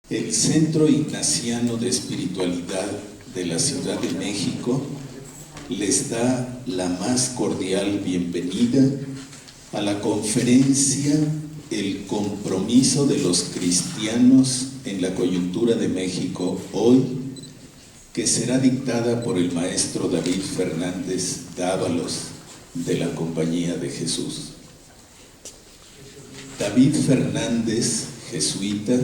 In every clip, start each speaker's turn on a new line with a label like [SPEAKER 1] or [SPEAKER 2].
[SPEAKER 1] El Centro Ignaciano de Espiritualidad de la Ciudad de México les da la más cordial bienvenida a la conferencia El compromiso de los cristianos en la coyuntura de México hoy, que será dictada por el maestro David Fernández Dávalos de la Compañía de Jesús. David Fernández, jesuita,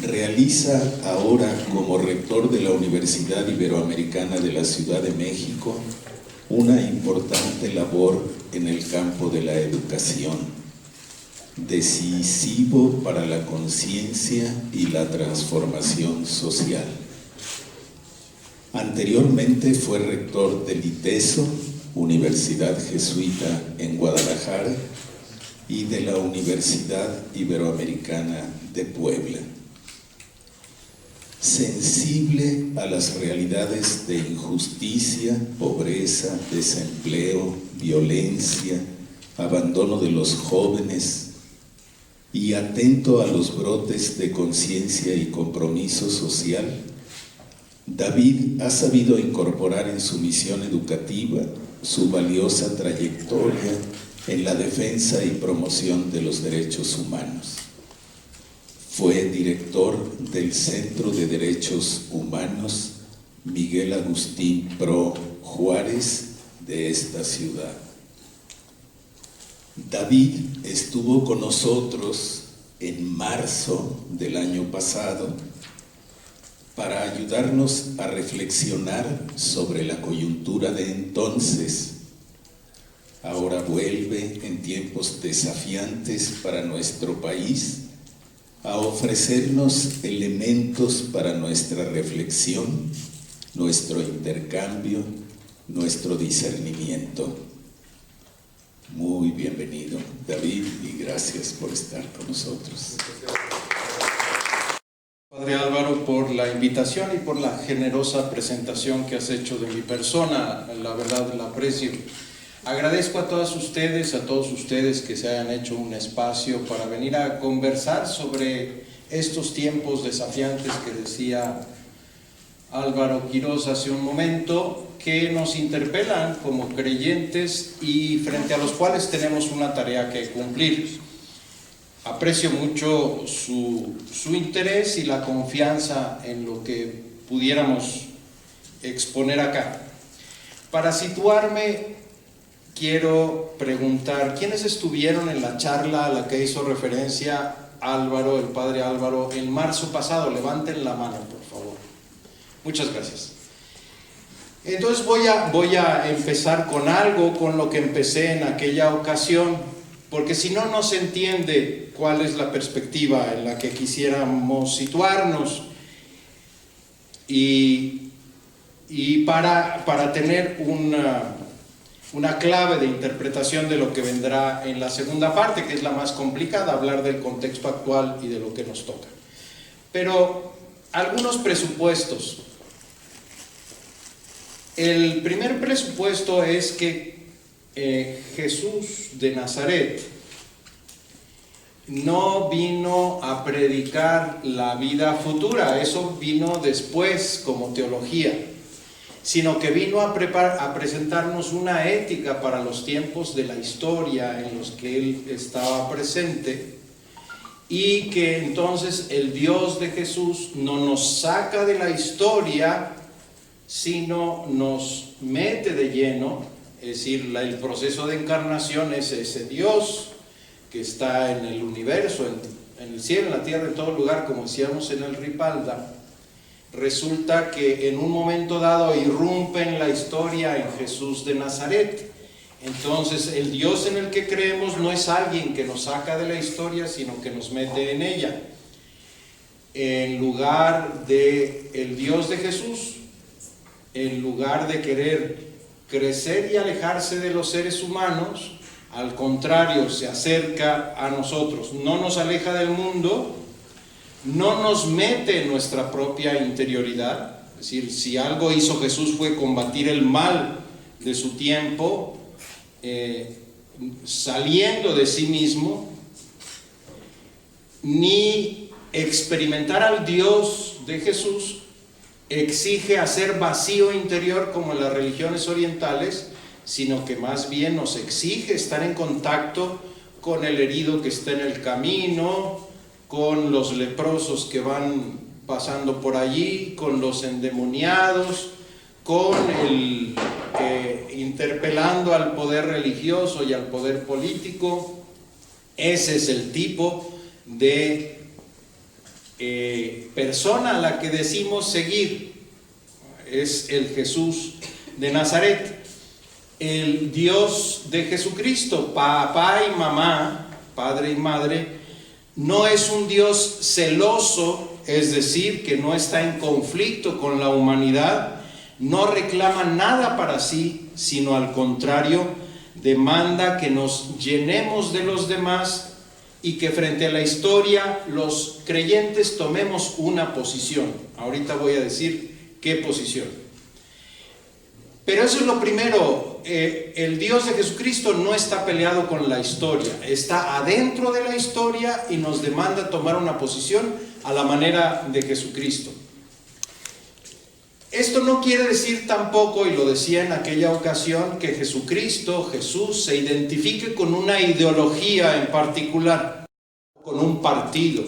[SPEAKER 1] realiza ahora como rector de la Universidad Iberoamericana de la Ciudad de México una importante labor en el campo de la educación, decisivo para la conciencia y la transformación social. Anteriormente fue rector del ITESO, Universidad Jesuita en Guadalajara, y de la Universidad Iberoamericana de Puebla. Sensible a las realidades de injusticia, pobreza, desempleo, violencia, abandono de los jóvenes y atento a los brotes de conciencia y compromiso social, David ha sabido incorporar en su misión educativa su valiosa trayectoria en la defensa y promoción de los derechos humanos. Fue director del Centro de Derechos Humanos Miguel Agustín Pro Juárez de esta ciudad. David estuvo con nosotros en marzo del año pasado para ayudarnos a reflexionar sobre la coyuntura de entonces. Ahora vuelve en tiempos desafiantes para nuestro país a ofrecernos elementos para nuestra reflexión, nuestro intercambio, nuestro discernimiento. Muy bienvenido, David, y gracias por estar con nosotros.
[SPEAKER 2] Padre Álvaro, por la invitación y por la generosa presentación que has hecho de mi persona. La verdad la aprecio. Agradezco a todos ustedes que se hayan hecho un espacio para venir a conversar sobre estos tiempos desafiantes que decía Álvaro Quirós hace un momento, que nos interpelan como creyentes y frente a los cuales tenemos una tarea que cumplir. Aprecio mucho su interés y la confianza en lo que pudiéramos exponer acá. Para situarme, quiero preguntar, ¿quiénes estuvieron en la charla a la que hizo referencia Álvaro, el padre Álvaro, en marzo pasado? Levanten la mano, por favor. Muchas gracias. Entonces voy a empezar con algo con lo que empecé en aquella ocasión, porque si no, no se entiende cuál es la perspectiva en la que quisiéramos situarnos. Y para tener una clave de interpretación de lo que vendrá en la segunda parte, que es la más complicada, hablar del contexto actual y de lo que nos toca. Pero algunos presupuestos. El primer presupuesto es que Jesús de Nazaret no vino a predicar la vida futura, eso vino después como teología, sino que vino a presentarnos una ética para los tiempos de la historia en los que Él estaba presente, y que entonces el Dios de Jesús no nos saca de la historia, sino nos mete de lleno. Es decir, el proceso de encarnación es ese Dios que está en el universo, en el cielo, en la tierra, en todo lugar, como decíamos en el Ripalda. Resulta que en un momento dado irrumpe en la historia en Jesús de Nazaret. Entonces el Dios en el que creemos no es alguien que nos saca de la historia, sino que nos mete en ella. En lugar de el Dios de Jesús, en lugar de querer crecer y alejarse de los seres humanos, al contrario, se acerca a nosotros, no nos aleja del mundo, no nos mete en nuestra propia interioridad. Es decir, si algo hizo Jesús fue combatir el mal de su tiempo, saliendo de sí mismo, ni experimentar al Dios de Jesús exige hacer vacío interior como en las religiones orientales, sino que más bien nos exige estar en contacto con el herido que está en el camino, con los leprosos que van pasando por allí, con los endemoniados, con el interpelando al poder religioso y al poder político. Ese es el tipo de persona a la que decimos seguir. Es el Jesús de Nazaret, el Dios de Jesucristo. Papá y mamá, padre y madre, no es un Dios celoso, es decir, que no está en conflicto con la humanidad, no reclama nada para sí, sino al contrario, demanda que nos llenemos de los demás y que frente a la historia los creyentes tomemos una posición. Ahorita voy a decir qué posición. Pero eso es lo primero. El Dios de Jesucristo no está peleado con la historia, está adentro de la historia y nos demanda tomar una posición a la manera de Jesucristo. Esto no quiere decir tampoco, y lo decía en aquella ocasión, que Jesús, se identifique con una ideología en particular, con un partido.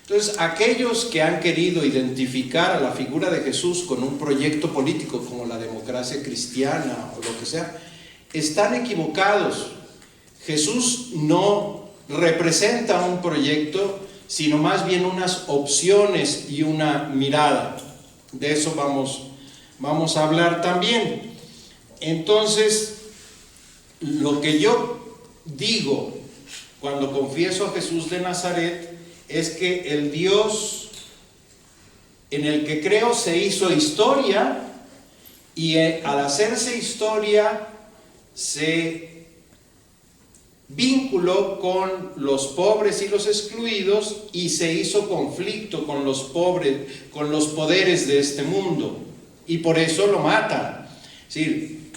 [SPEAKER 2] Entonces, aquellos que han querido identificar a la figura de Jesús con un proyecto político como la democracia cristiana o lo que sea, están equivocados. Jesús no representa un proyecto, sino más bien unas opciones y una mirada. De eso vamos a hablar también. Entonces, lo que yo digo cuando confieso a Jesús de Nazaret es que el Dios en el que creo se hizo historia, y al hacerse historia se vinculó con los pobres y los excluidos y se hizo conflicto con los pobres, con los poderes de este mundo, y por eso lo matan. Es decir,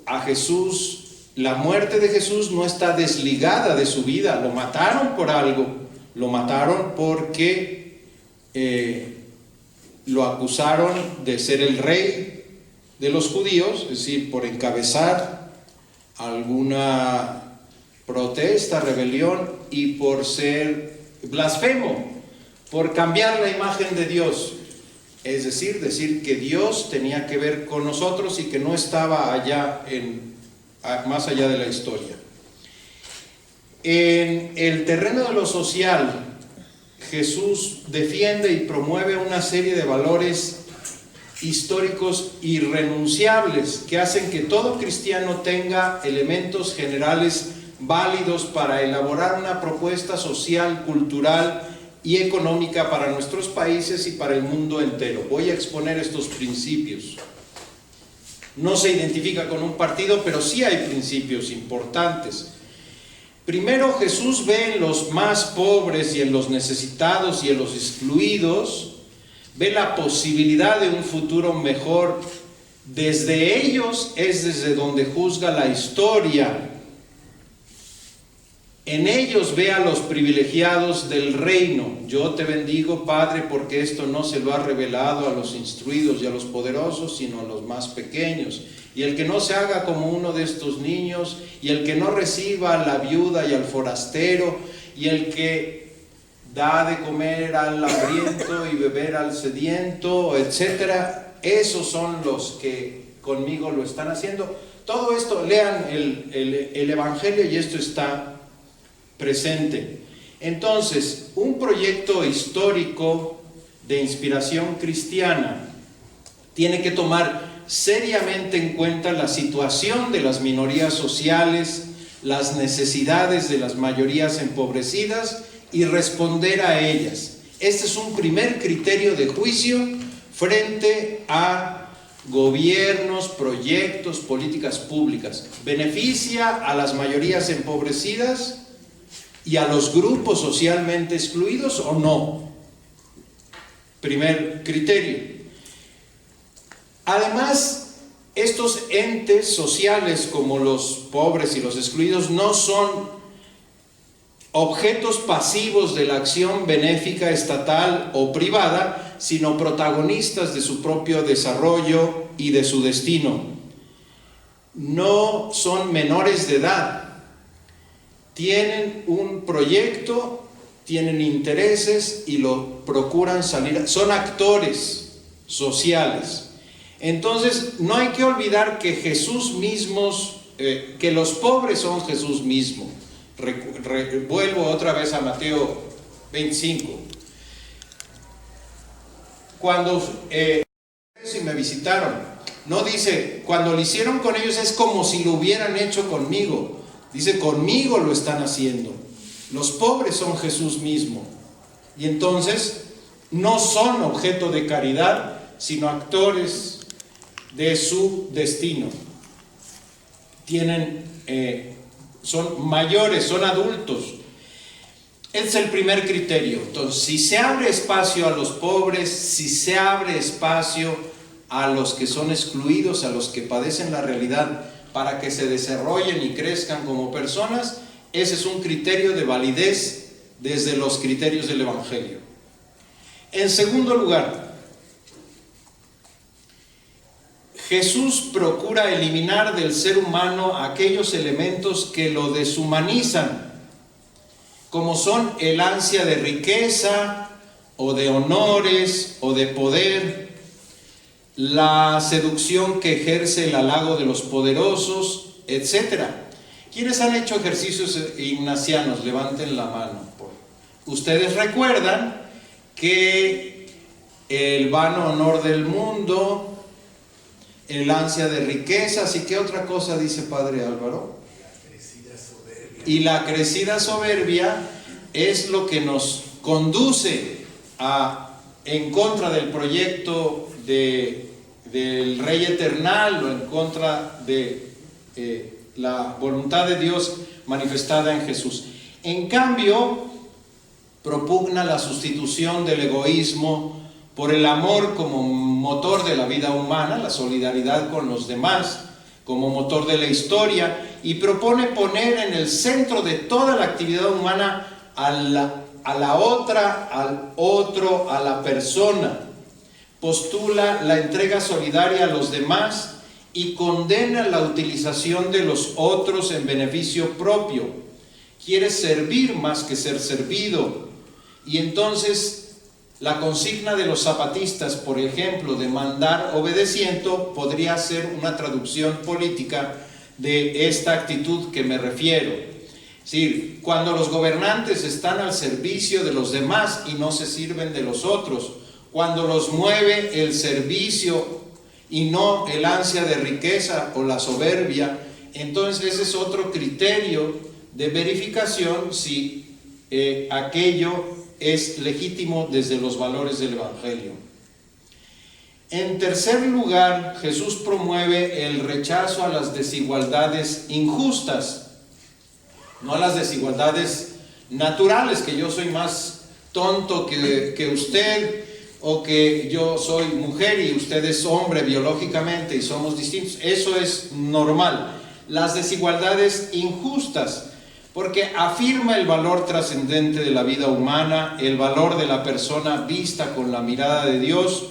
[SPEAKER 2] a Jesús, la muerte de Jesús no está desligada de su vida. Lo mataron por algo, lo mataron porque lo acusaron de ser el rey de los judíos, es decir, por encabezar alguna protesta, rebelión, y por ser blasfemo, por cambiar la imagen de Dios, es decir que Dios tenía que ver con nosotros y que no estaba allá más allá de la historia. En el terreno de lo social, Jesús defiende y promueve una serie de valores históricos irrenunciables que hacen que todo cristiano tenga elementos generales válidos para elaborar una propuesta social, cultural y económica para nuestros países y para el mundo entero. Voy a exponer estos principios. No se identifica con un partido, pero sí hay principios importantes. Primero, Jesús ve en los más pobres y en los necesitados y en los excluidos, ve la posibilidad de un futuro mejor. Desde ellos es desde donde juzga la historia. En ellos ve a los privilegiados del reino. Yo te bendigo, Padre, porque esto no se lo ha revelado a los instruidos y a los poderosos, sino a los más pequeños. Y el que no se haga como uno de estos niños, y el que no reciba a la viuda y al forastero, y el que da de comer al hambriento y beber al sediento, etcétera, esos son los que conmigo lo están haciendo. Todo esto, lean el Evangelio y esto está presente. Entonces, un proyecto histórico de inspiración cristiana tiene que tomar seriamente en cuenta la situación de las minorías sociales, las necesidades de las mayorías empobrecidas y responder a ellas. Este es un primer criterio de juicio frente a gobiernos, proyectos, políticas públicas. ¿Beneficia a las mayorías empobrecidas y a los grupos socialmente excluidos o no? Primer criterio. Además, estos entes sociales como los pobres y los excluidos no son objetos pasivos de la acción benéfica estatal o privada, sino protagonistas de su propio desarrollo y de su destino. No son menores de edad, tienen un proyecto, tienen intereses y lo procuran salir, son actores sociales. Entonces no hay que olvidar que Jesús mismo, que los pobres son Jesús mismo. Vuelvo otra vez a Mateo 25. Cuando si me visitaron, no dice, cuando lo hicieron con ellos es como si lo hubieran hecho conmigo. Dice, conmigo lo están haciendo. Los pobres son Jesús mismo. Y entonces no son objeto de caridad, sino actores de su destino. Son mayores, son adultos. Es el primer criterio. Entonces, si se abre espacio a los pobres, si se abre espacio a los que son excluidos, a los que padecen la realidad, para que se desarrollen y crezcan como personas, ese es un criterio de validez desde los criterios del Evangelio. En segundo lugar, Jesús procura eliminar del ser humano aquellos elementos que lo deshumanizan, como son el ansia de riqueza, o de honores, o de poder, la seducción que ejerce el halago de los poderosos, etc. ¿Quiénes han hecho ejercicios ignacianos? Levanten la mano. Ustedes recuerdan que el vano honor del mundo, el ansia de riquezas, ¿y qué otra cosa dice Padre Álvaro?
[SPEAKER 3] La crecida soberbia.
[SPEAKER 2] Y la crecida soberbia es lo que nos conduce en contra del proyecto del Rey Eternal, o en contra de la voluntad de Dios manifestada en Jesús. En cambio, propugna la sustitución del egoísmo por el amor como motor de la vida humana, la solidaridad con los demás como motor de la historia, y propone poner en el centro de toda la actividad humana a la otra, al otro, a la persona. Postula la entrega solidaria a los demás y condena la utilización de los otros en beneficio propio. Quiere servir más que ser servido. Y entonces la consigna de los zapatistas, por ejemplo, de mandar obedeciendo, podría ser una traducción política de esta actitud que me refiero. Es decir, cuando los gobernantes están al servicio de los demás y no se sirven de los otros, cuando los mueve el servicio y no el ansia de riqueza o la soberbia, entonces ese es otro criterio de verificación si aquello es legítimo desde los valores del Evangelio. En tercer lugar, Jesús promueve el rechazo a las desigualdades injustas, no a las desigualdades naturales, que yo soy más tonto que usted, o que yo soy mujer y usted es hombre biológicamente y somos distintos. Eso es normal. Las desigualdades injustas, porque afirma el valor trascendente de la vida humana, el valor de la persona vista con la mirada de Dios,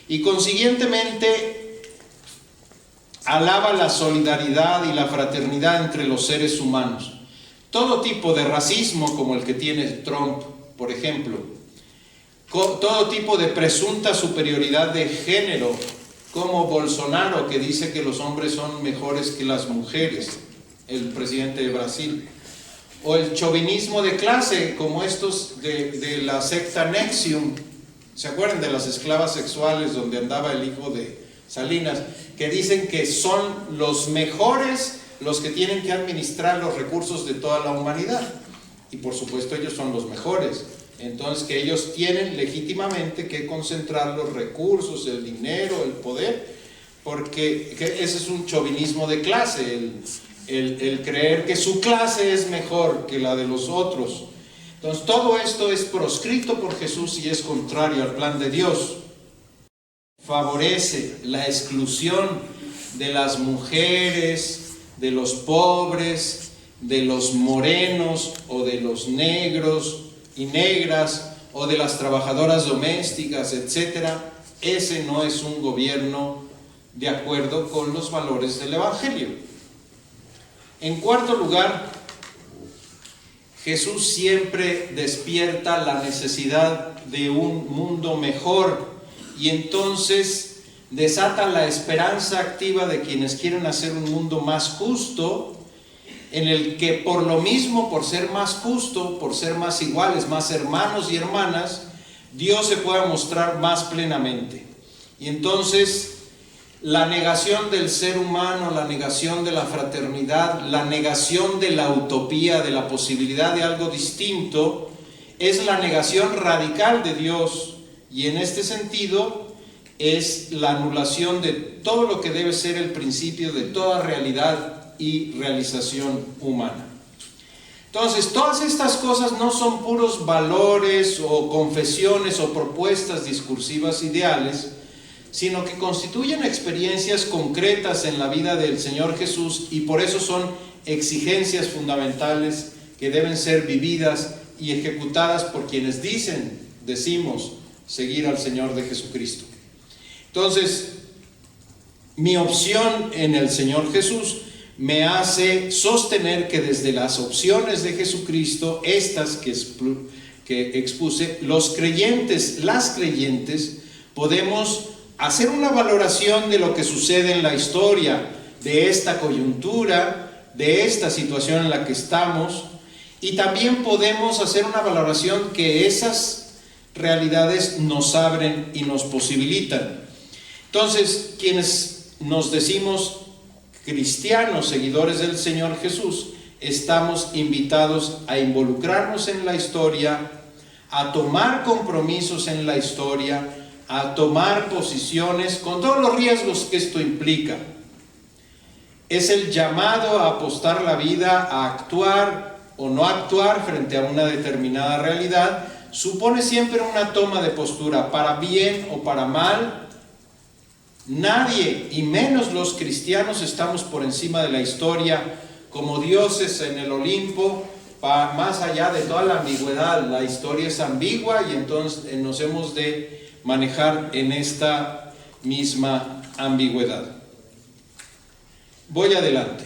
[SPEAKER 2] y consiguientemente alaba la solidaridad y la fraternidad entre los seres humanos. Todo tipo de racismo, como el que tiene Trump, por ejemplo, todo tipo de presunta superioridad de género, como Bolsonaro, que dice que los hombres son mejores que las mujeres, el presidente de Brasil, o el chauvinismo de clase, como estos de la secta Nexium. ¿Se acuerdan de las esclavas sexuales donde andaba el hijo de Salinas? Que dicen que son los mejores los que tienen que administrar los recursos de toda la humanidad, y por supuesto ellos son los mejores. Entonces, que ellos tienen legítimamente que concentrar los recursos, el dinero, el poder, porque ese es un chauvinismo de clase, el creer que su clase es mejor que la de los otros. Entonces, todo esto es proscrito por Jesús y es contrario al plan de Dios. Favorece la exclusión de las mujeres, de los pobres, de los morenos o de los negros y negras o de las trabajadoras domésticas, etcétera. Ese no es un gobierno de acuerdo con los valores del Evangelio. En cuarto lugar, Jesús siempre despierta la necesidad de un mundo mejor y entonces desata la esperanza activa de quienes quieren hacer un mundo más justo, en el que por lo mismo, por ser más justo, por ser más iguales, más hermanos y hermanas, Dios se pueda mostrar más plenamente. Y entonces la negación del ser humano, la negación de la fraternidad, la negación de la utopía, de la posibilidad de algo distinto, es la negación radical de Dios, y en este sentido es la anulación de todo lo que debe ser el principio de toda realidad y realización humana. Entonces, todas estas cosas no son puros valores o confesiones o propuestas discursivas ideales, sino que constituyen experiencias concretas en la vida del Señor Jesús, y por eso son exigencias fundamentales que deben ser vividas y ejecutadas por quienes decimos seguir al Señor de Jesucristo. Entonces, mi opción en el Señor Jesús me hace sostener que desde las opciones de Jesucristo, estas que expuse, los creyentes, las creyentes, podemos hacer una valoración de lo que sucede en la historia, de esta coyuntura, de esta situación en la que estamos, y también podemos hacer una valoración que esas realidades nos abren y nos posibilitan. Entonces, quienes nos decimos cristianos, seguidores del Señor Jesús, estamos invitados a involucrarnos en la historia, a tomar compromisos en la historia, a tomar posiciones con todos los riesgos que esto implica. Es el llamado a apostar la vida, a actuar o no actuar frente a una determinada realidad. Supone siempre una toma de postura, para bien o para mal. Nadie, y menos los cristianos, estamos por encima de la historia como dioses en el Olimpo, más allá de toda la ambigüedad. La historia es ambigua y entonces nos hemos de manejar en esta misma ambigüedad. Voy adelante.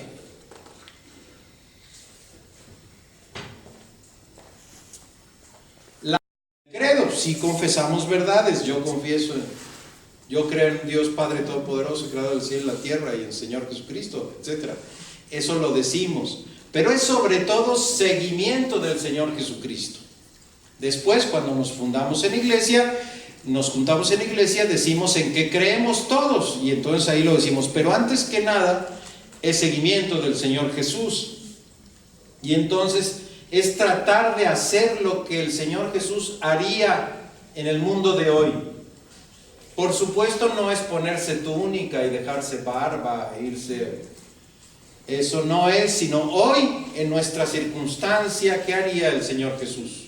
[SPEAKER 2] Credo, si confesamos verdades, yo confieso, yo creo en Dios Padre Todopoderoso, creador del cielo y la tierra, y en el Señor Jesucristo, etc. Eso lo decimos, pero es sobre todo seguimiento del Señor Jesucristo. Después, cuando nos juntamos en iglesia, decimos en qué creemos todos, y entonces ahí lo decimos, pero antes que nada, es seguimiento del Señor Jesús. Y entonces es tratar de hacer lo que el Señor Jesús haría en el mundo de hoy. Por supuesto, no es ponerse túnica y dejarse barba e irse. Eso no es, sino hoy, en nuestra circunstancia, ¿qué haría el Señor Jesús?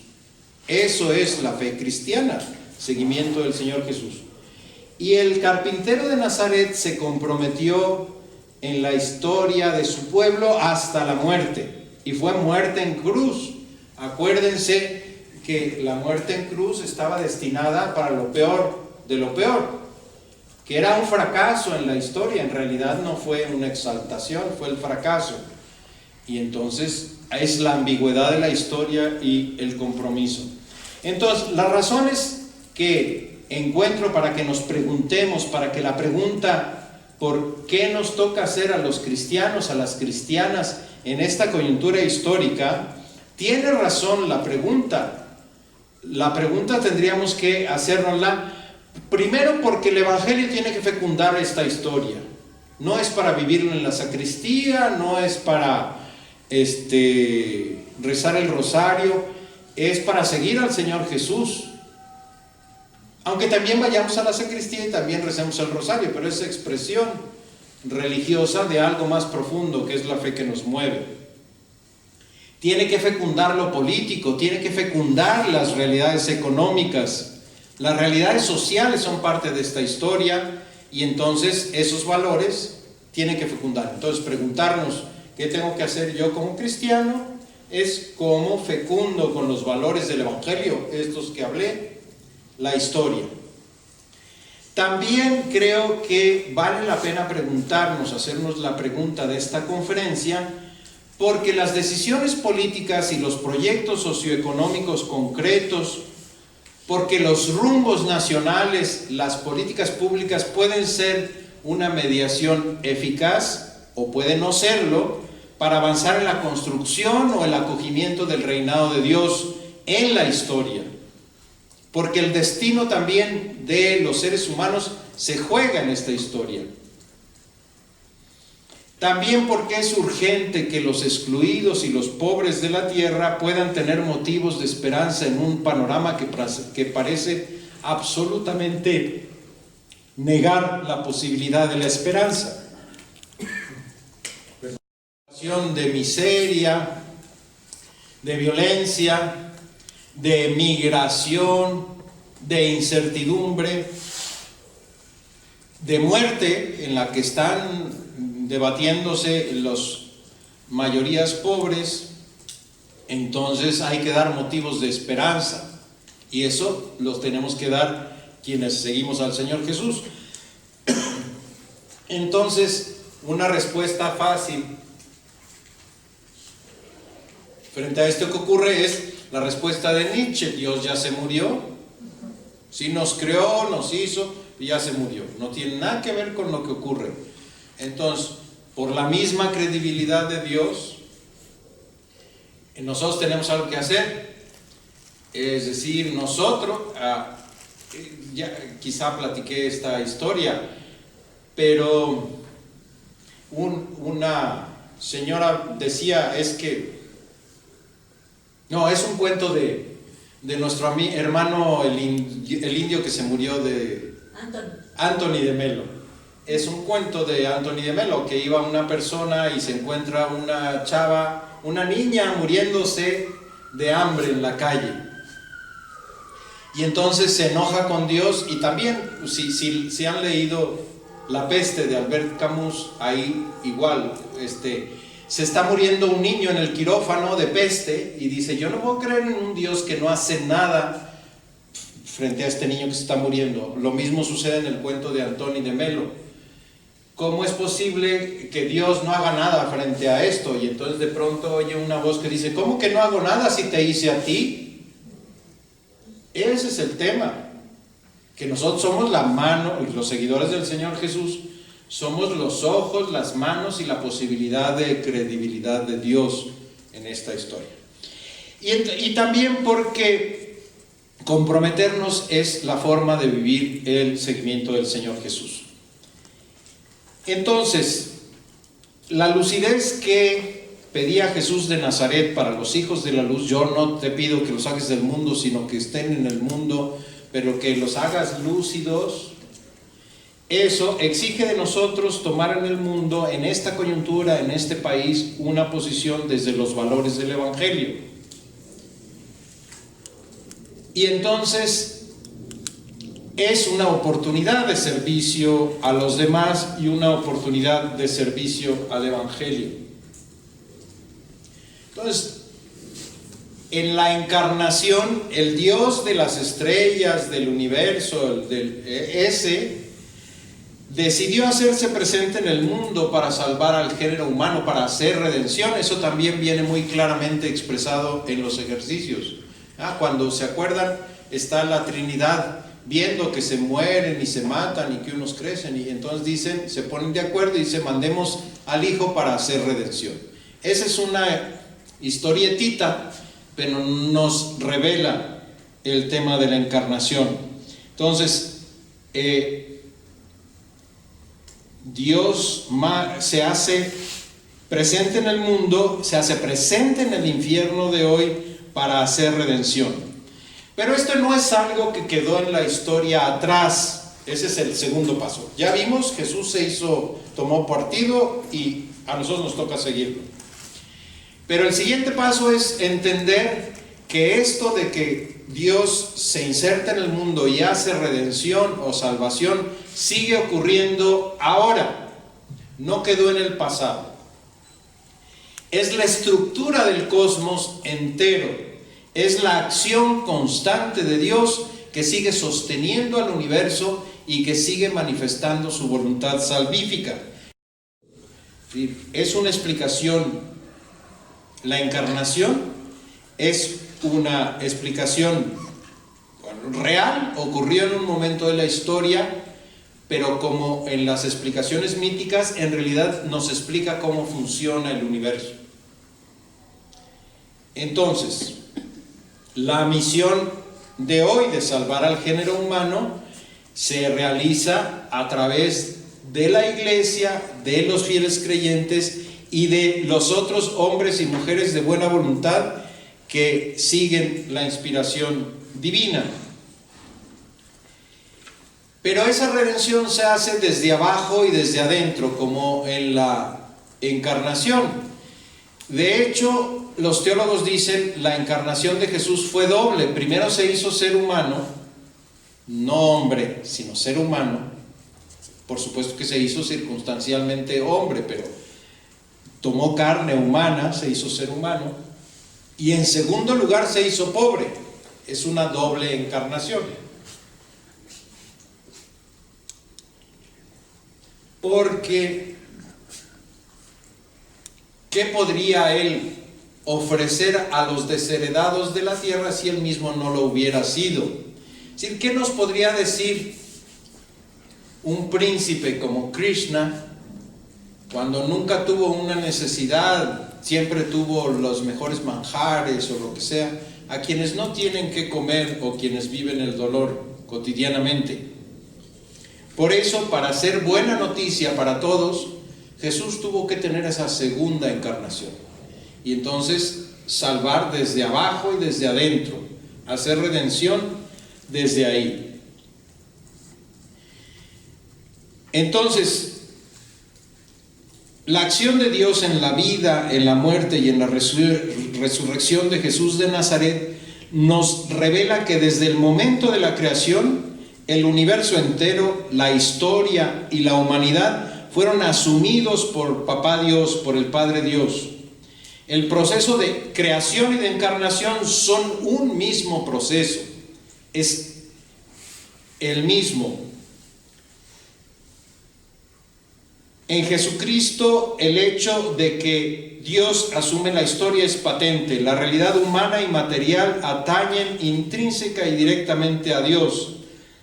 [SPEAKER 2] Eso es la fe cristiana, seguimiento del Señor Jesús. Y el carpintero de Nazaret se comprometió en la historia de su pueblo hasta la muerte, y fue muerte en cruz. Acuérdense que la muerte en cruz estaba destinada para lo peor de lo peor, que era un fracaso en la historia. En realidad no fue una exaltación, fue el fracaso. Y entonces es la ambigüedad de la historia y el compromiso. Entonces, las razones que encuentro para que nos preguntemos, para que la pregunta ¿por qué nos toca hacer a los cristianos, a las cristianas en esta coyuntura histórica? Tiene razón la pregunta. La pregunta tendríamos que hacérnosla primero porque el Evangelio tiene que fecundar esta historia. No es para vivirlo en la sacristía, no es para rezar el rosario, es para seguir al Señor Jesús. Aunque también vayamos a la sacristía y también recemos el rosario, pero es expresión religiosa de algo más profundo, que es la fe que nos mueve. Tiene que fecundar lo político, tiene que fecundar las realidades económicas. Las realidades sociales son parte de esta historia, y entonces esos valores tienen que fecundar. Entonces preguntarnos ¿Qué tengo que hacer yo como cristiano? Es como fecundo con los valores del Evangelio, estos que hablé, la historia. También creo que vale la pena preguntarnos, hacernos la pregunta de esta conferencia, porque las decisiones políticas y los proyectos socioeconómicos concretos, porque los rumbos nacionales, las políticas públicas pueden ser una mediación eficaz o puede no serlo para avanzar en la construcción o el acogimiento del reinado de Dios en la historia. Porque el destino también de los seres humanos se juega en esta historia. También porque es urgente que los excluidos y los pobres de la tierra puedan tener motivos de esperanza en un panorama que parece absolutamente negar la posibilidad de la esperanza. De miseria, de violencia, de migración, de incertidumbre, de muerte en la que están debatiéndose las mayorías pobres. Entonces hay que dar motivos de esperanza, y eso los tenemos que dar quienes seguimos al Señor Jesús. Entonces, una respuesta fácil frente a esto que ocurre es la respuesta de Nietzsche: Dios ya se murió, sí nos creó, nos hizo, y ya se murió. No tiene nada que ver con lo que ocurre. Entonces, por la misma credibilidad de Dios, nosotros tenemos algo que hacer. Es decir, nosotros, ya quizá platiqué esta historia, pero una señora decía, no, es un cuento de nuestro hermano el indio que se murió, de Anthony de Melo. Es un cuento de Anthony de Melo, que iba una persona y se encuentra una chava, una niña muriéndose de hambre en la calle. Y entonces se enoja con Dios. Y también, si han leído La peste de Albert Camus, ahí igual, se está muriendo un niño en el quirófano de peste y dice: yo no puedo creer en un Dios que no hace nada frente a este niño que se está muriendo. Lo mismo sucede en el cuento de Anthony de Melo. ¿Cómo es posible que Dios no haga nada frente a esto? Y entonces de pronto oye una voz que dice: ¿cómo que no hago nada si te hice a ti? Ese es el tema, que nosotros somos la mano, los seguidores del Señor Jesús, somos los ojos, las manos y la posibilidad de credibilidad de Dios en esta historia. Y también porque comprometernos es la forma de vivir el seguimiento del Señor Jesús. Entonces, la lucidez que pedía Jesús de Nazaret para los hijos de la luz: yo no te pido que los saques del mundo, sino que estén en el mundo, pero que los hagas lúcidos. Eso exige de nosotros tomar en el mundo, en esta coyuntura, en este país, una posición desde los valores del Evangelio. Y entonces es una oportunidad de servicio a los demás y una oportunidad de servicio al Evangelio. Entonces, en la encarnación, el Dios de las estrellas, del universo, decidió hacerse presente en el mundo para salvar al género humano, para hacer redención. Eso también viene muy claramente expresado en los ejercicios. Cuando se acuerdan, está la Trinidad viendo que se mueren y se matan y que unos crecen, y entonces se ponen de acuerdo y dicen: mandemos al Hijo para hacer redención. Esa es una historietita, pero nos revela el tema de la encarnación. Entonces, Dios se hace presente en el mundo, se hace presente en el infierno de hoy para hacer redención. Pero esto no es algo que quedó en la historia atrás. Ese es el segundo paso. Ya vimos, Jesús tomó partido y a nosotros nos toca seguirlo. Pero el siguiente paso es entender que esto de que Dios se inserta en el mundo y hace redención o salvación sigue ocurriendo ahora, no quedó en el pasado. Es la estructura del cosmos entero. Es la acción constante de Dios que sigue sosteniendo al universo y que sigue manifestando su voluntad salvífica. Es una explicación. La encarnación es una explicación real, ocurrió en un momento de la historia, pero como en las explicaciones míticas, en realidad nos explica cómo funciona el universo. Entonces, la misión de hoy de salvar al género humano se realiza a través de la Iglesia, de los fieles creyentes y de los otros hombres y mujeres de buena voluntad que siguen la inspiración divina. Pero esa redención se hace desde abajo y desde adentro, como en la encarnación. De hecho, los teólogos dicen la encarnación de Jesús fue doble. Primero se hizo ser humano, no hombre, sino ser humano. Por supuesto que se hizo circunstancialmente hombre, pero tomó carne humana, se hizo ser humano. Y en segundo lugar se hizo pobre. Es una doble encarnación. Porque, ¿qué podría él ofrecer a los desheredados de la tierra si él mismo no lo hubiera sido? Es decir, ¿qué nos podría decir un príncipe como Krishna cuando nunca tuvo una necesidad, siempre tuvo los mejores manjares o lo que sea, a quienes no tienen que comer o quienes viven el dolor cotidianamente? Por eso, para hacer buena noticia para todos, Jesús tuvo que tener esa segunda encarnación. Y entonces salvar desde abajo y desde adentro, hacer redención desde ahí. Entonces, la acción de Dios en la vida, en la muerte y en la resurrección de Jesús de Nazaret nos revela que desde el momento de la creación, el universo entero, la historia y la humanidad fueron asumidos por Papá Dios, por el Padre Dios. El proceso de creación y de encarnación son un mismo proceso, es el mismo. En Jesucristo el hecho de que Dios asume la historia es patente. La realidad humana y material atañen intrínseca y directamente a Dios.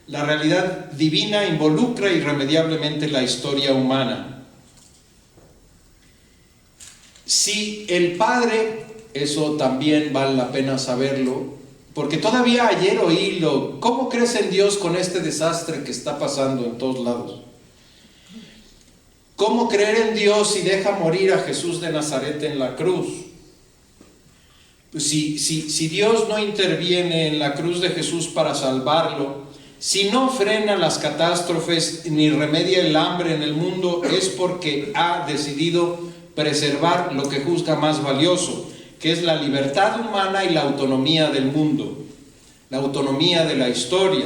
[SPEAKER 2] La realidad divina involucra irremediablemente la historia humana. Si el Padre, eso también vale la pena saberlo, porque todavía ayer oí ¿cómo crees en Dios con este desastre que está pasando en todos lados? ¿Cómo creer en Dios si deja morir a Jesús de Nazaret en la cruz? Pues si Dios no interviene en la cruz de Jesús para salvarlo, si no frena las catástrofes ni remedia el hambre en el mundo, es porque ha decidido preservar lo que juzga más valioso, que es la libertad humana y la autonomía del mundo, la autonomía de la historia.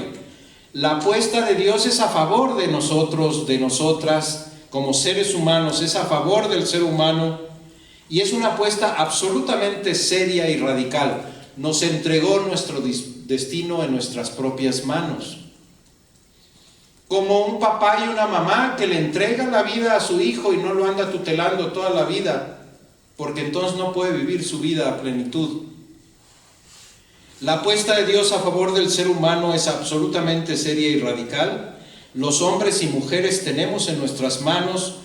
[SPEAKER 2] La apuesta de Dios es a favor de nosotros, de nosotras, como seres humanos, es a favor del ser humano, y es una apuesta absolutamente seria y radical. Nos entregó nuestro destino en nuestras propias manos. Como un papá y una mamá que le entregan la vida a su hijo y no lo anda tutelando toda la vida, porque entonces no puede vivir su vida a plenitud. La apuesta de Dios a favor del ser humano es absolutamente seria y radical. Los hombres y mujeres tenemos en nuestras manos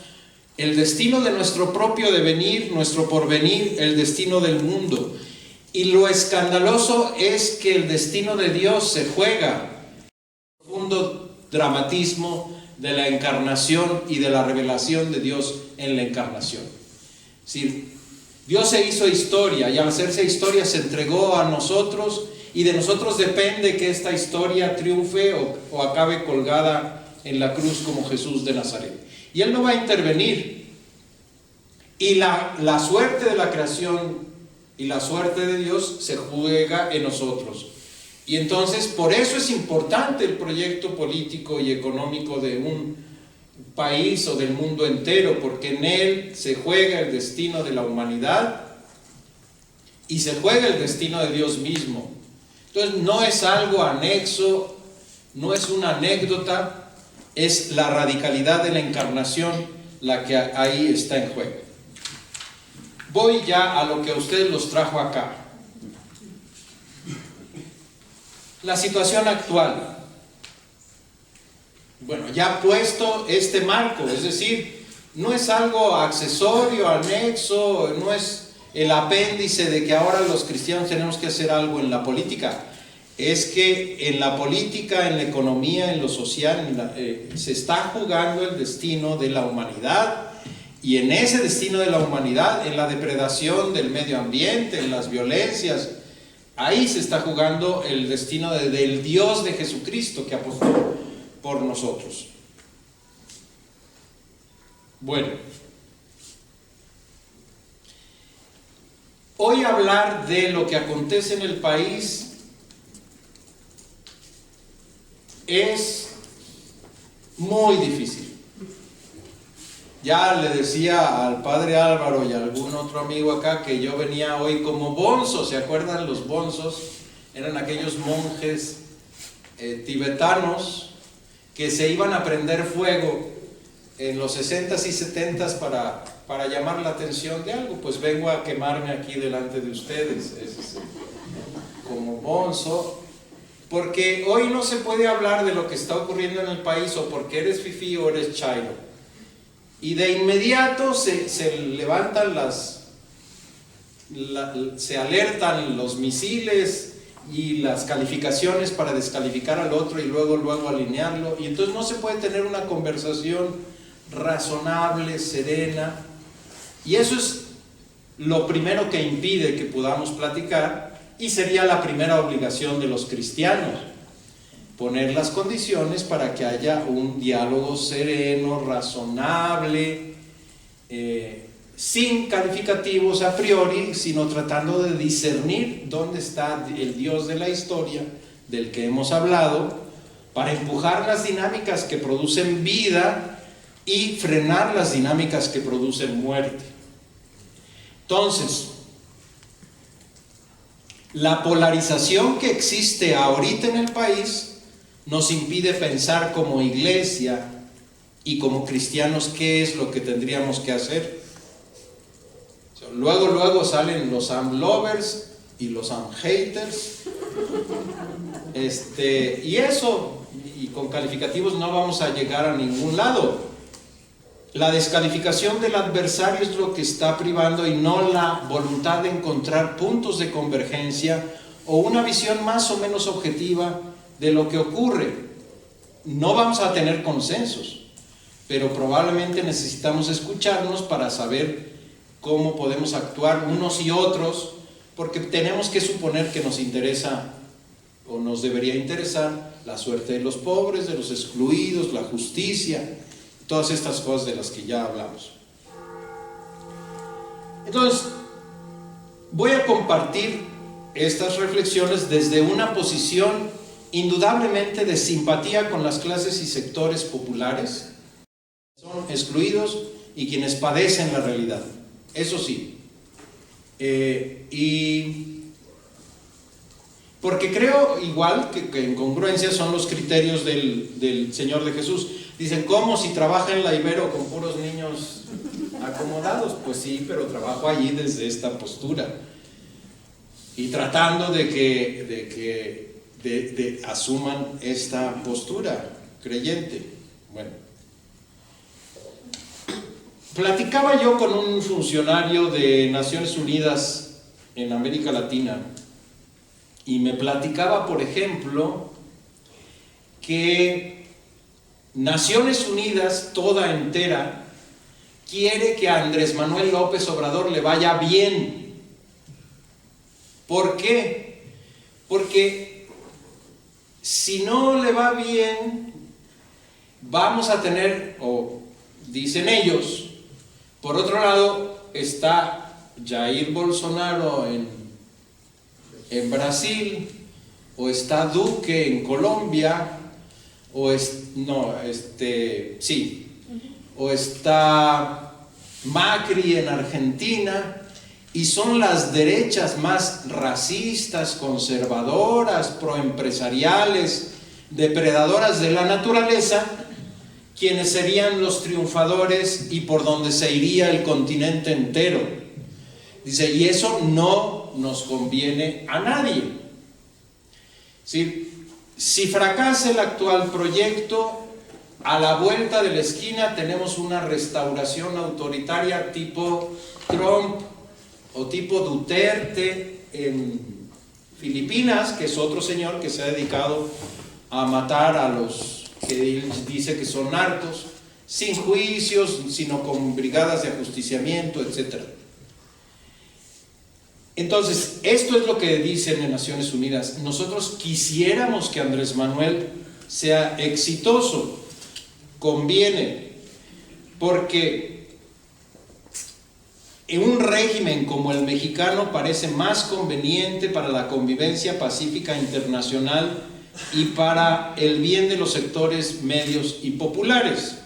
[SPEAKER 2] el destino de nuestro propio devenir, nuestro porvenir, el destino del mundo. Y lo escandaloso es que el destino de Dios se juega. Profundo dramatismo de la encarnación y de la revelación de Dios en la encarnación. Es decir, Dios se hizo historia y al hacerse historia se entregó a nosotros, y de nosotros depende que esta historia triunfe o acabe colgada en la cruz como Jesús de Nazaret. Y Él no va a intervenir. Y la suerte de la creación y la suerte de Dios se juega en nosotros. Y entonces, por eso es importante el proyecto político y económico de un país o del mundo entero, porque en él se juega el destino de la humanidad y se juega el destino de Dios mismo. Entonces no es algo anexo, no es una anécdota, es la radicalidad de la encarnación la que ahí está en juego. Voy ya a lo que a ustedes los trajo acá. La situación actual. Bueno, ya puesto este marco, es decir, no es algo accesorio, anexo, no es el apéndice de que ahora los cristianos tenemos que hacer algo en la política. Es que en la política, en la economía, en lo social, se está jugando el destino de la humanidad, y en ese destino de la humanidad, en la depredación del medio ambiente, en las violencias, ahí se está jugando el destino del Dios de Jesucristo que apostó por nosotros. Bueno, hoy hablar de lo que acontece en el país es muy difícil. Ya le decía al padre Álvaro y a algún otro amigo acá que yo venía hoy como bonzo. ¿Se acuerdan los bonzos? Eran aquellos monjes tibetanos que se iban a prender fuego en los 60s y 70s para llamar la atención de algo. Pues vengo a quemarme aquí delante de ustedes como bonzo, porque hoy no se puede hablar de lo que está ocurriendo en el país o porque eres fifí o eres chairo. Y de inmediato se levantan se alertan los misiles y las calificaciones para descalificar al otro y luego alinearlo. Y entonces no se puede tener una conversación razonable, serena. Y eso es lo primero que impide que podamos platicar, y sería la primera obligación de los cristianos: poner las condiciones para que haya un diálogo sereno, razonable, sin calificativos a priori, sino tratando de discernir dónde está el Dios de la historia del que hemos hablado, para empujar las dinámicas que producen vida y frenar las dinámicas que producen muerte. Entonces, la polarización que existe ahorita en el país nos impide pensar como iglesia y como cristianos qué es lo que tendríamos que hacer. Luego salen los am lovers y los am haters, y eso, y con calificativos no vamos a llegar a ningún lado. La descalificación del adversario es lo que está privando, y no la voluntad de encontrar puntos de convergencia o una visión más o menos objetiva de lo que ocurre. No vamos a tener consensos, pero probablemente necesitamos escucharnos para saber cómo podemos actuar unos y otros, porque tenemos que suponer que nos interesa o nos debería interesar la suerte de los pobres, de los excluidos, la justicia, todas estas cosas de las que ya hablamos. Entonces, voy a compartir estas reflexiones desde una posición indudablemente de simpatía con las clases y sectores populares, son excluidos y quienes padecen la realidad, eso sí. Y porque creo igual que en congruencia son los criterios del Señor de Jesús. Dicen, ¿cómo si trabaja en la Ibero con puros niños acomodados? Pues sí, pero trabajo allí desde esta postura y tratando de que asuman esta postura creyente. Bueno, platicaba yo con un funcionario de Naciones Unidas en América Latina, y me platicaba, por ejemplo, que Naciones Unidas toda entera quiere que a Andrés Manuel López Obrador le vaya bien. ¿Por qué? Porque si no le va bien, vamos a tener, o dicen ellos, por otro lado está Jair Bolsonaro en Brasil, o está Duque en Colombia, o está Macri en Argentina, y son las derechas más racistas, conservadoras, proempresariales, depredadoras de la naturaleza, quienes serían los triunfadores y por donde se iría el continente entero. Dice, y eso no nos conviene a nadie. ¿Sí? Si fracasa el actual proyecto, a la vuelta de la esquina tenemos una restauración autoritaria tipo Trump o tipo Duterte en Filipinas, que es otro señor que se ha dedicado a matar a los que él dice que son narcos, sin juicios, sino con brigadas de ajusticiamiento, etc. Entonces, esto es lo que dicen en Naciones Unidas. Nosotros quisiéramos que Andrés Manuel sea exitoso, conviene, porque en un régimen como el mexicano parece más conveniente para la convivencia pacífica internacional y para el bien de los sectores medios y populares.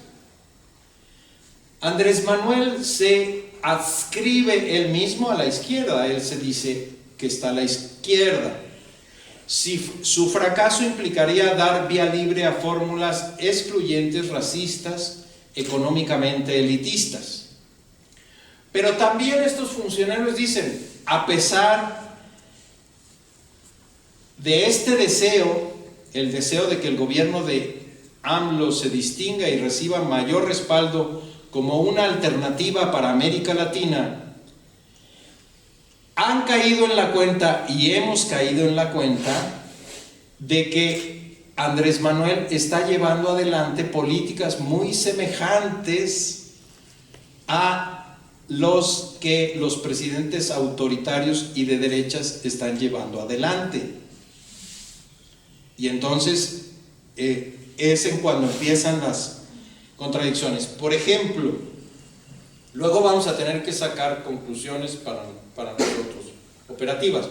[SPEAKER 2] Andrés Manuel se adscribe él mismo a la izquierda, él se dice que está a la izquierda. Si su fracaso implicaría dar vía libre a fórmulas excluyentes, racistas, económicamente elitistas. Pero también estos funcionarios dicen, a pesar de este deseo, el deseo de que el gobierno de AMLO se distinga y reciba mayor respaldo como una alternativa para América Latina, han caído en la cuenta y hemos caído en la cuenta de que Andrés Manuel está llevando adelante políticas muy semejantes a los que los presidentes autoritarios y de derechas están llevando adelante. Y entonces es en cuando empiezan las contradicciones. Por ejemplo, luego vamos a tener que sacar conclusiones para nosotros, operativas.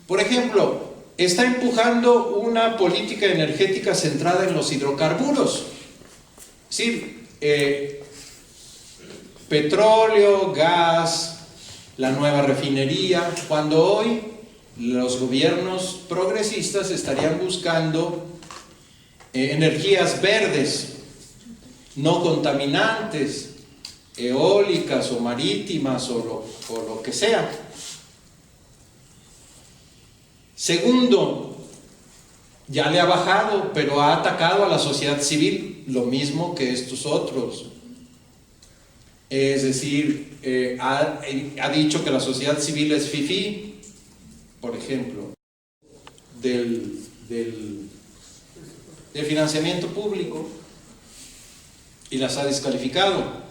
[SPEAKER 2] Por ejemplo, está empujando una política energética centrada en los hidrocarburos. Es decir, petróleo, gas, la nueva refinería, cuando hoy los gobiernos progresistas estarían buscando energías verdes, no contaminantes, eólicas o marítimas o lo que sea. Segundo, ya le ha bajado, pero ha atacado a la sociedad civil, lo mismo que estos otros. Es decir, ha dicho que la sociedad civil es fifí, por ejemplo, del financiamiento público, y las ha descalificado.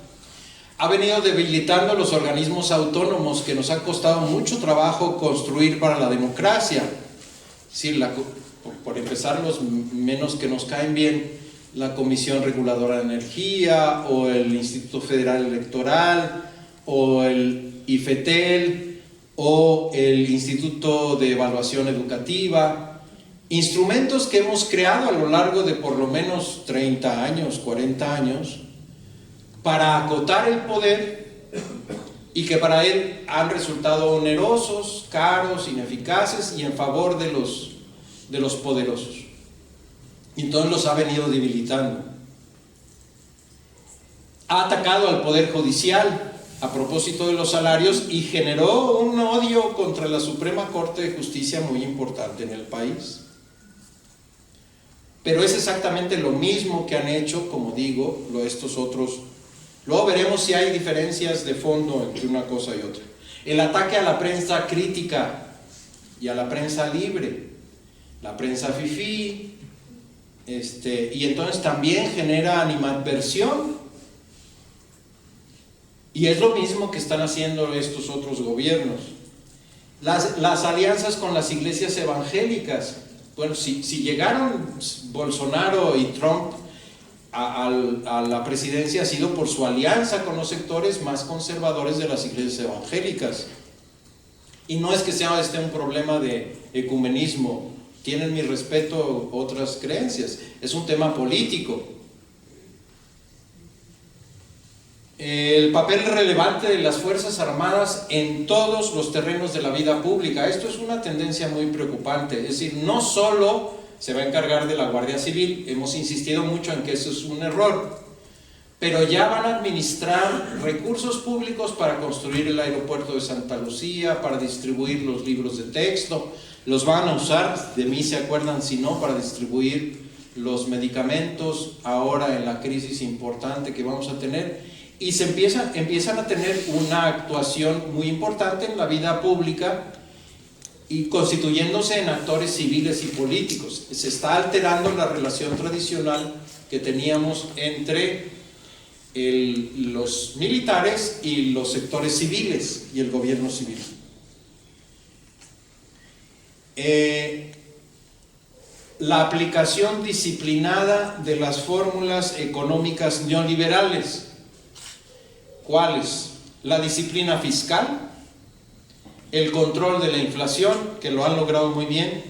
[SPEAKER 2] Ha venido debilitando los organismos autónomos que nos ha costado mucho trabajo construir para la democracia. Es decir, por empezar, los menos que nos caen bien, la Comisión Reguladora de Energía, o el Instituto Federal Electoral, o el IFETEL, o el Instituto de Evaluación Educativa, instrumentos que hemos creado a lo largo de por lo menos 30 años, 40 años, para acotar el poder, y que para él han resultado onerosos, caros, ineficaces y en favor de los poderosos. Y entonces los ha venido debilitando. Ha atacado al Poder Judicial a propósito de los salarios y generó un odio contra la Suprema Corte de Justicia muy importante en el país. Pero es exactamente lo mismo que han hecho, como digo, estos otros. Luego veremos si hay diferencias de fondo entre una cosa y otra. El ataque a la prensa crítica y a la prensa libre, la prensa fifí, y entonces también genera animadversión. Y es lo mismo que están haciendo estos otros gobiernos. Las alianzas con las iglesias evangélicas. Bueno, si llegaron Bolsonaro y Trump a la presidencia, ha sido por su alianza con los sectores más conservadores de las iglesias evangélicas. Y no es que sea un problema de ecumenismo. Tienen mi respeto otras creencias. Es un tema político. El papel relevante de las Fuerzas Armadas en todos los terrenos de la vida pública. Esto es una tendencia muy preocupante, es decir, no solo se va a encargar de la Guardia Civil, hemos insistido mucho en que eso es un error, pero ya van a administrar recursos públicos para construir el aeropuerto de Santa Lucía, para distribuir los libros de texto, los van a usar, de mí se acuerdan si no, para distribuir los medicamentos ahora en la crisis importante que vamos a tener. Y empiezan a tener una actuación muy importante en la vida pública y constituyéndose en actores civiles y políticos. Se está alterando la relación tradicional que teníamos entre los militares y los sectores civiles y el gobierno civil. La aplicación disciplinada de las fórmulas económicas neoliberales. ¿Cuáles? La disciplina fiscal, el control de la inflación, que lo han logrado muy bien,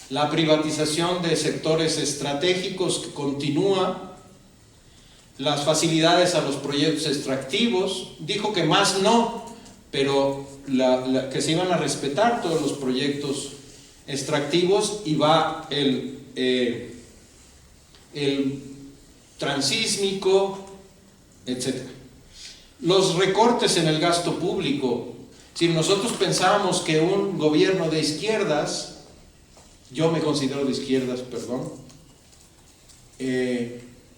[SPEAKER 2] la privatización de sectores estratégicos que continúa, las facilidades a los proyectos extractivos. Dijo que más no, pero que se iban a respetar todos los proyectos extractivos, y va el transísmico, etc. Los recortes en el gasto público. Si nosotros pensábamos que un gobierno de izquierdas, yo me considero de izquierdas, perdón,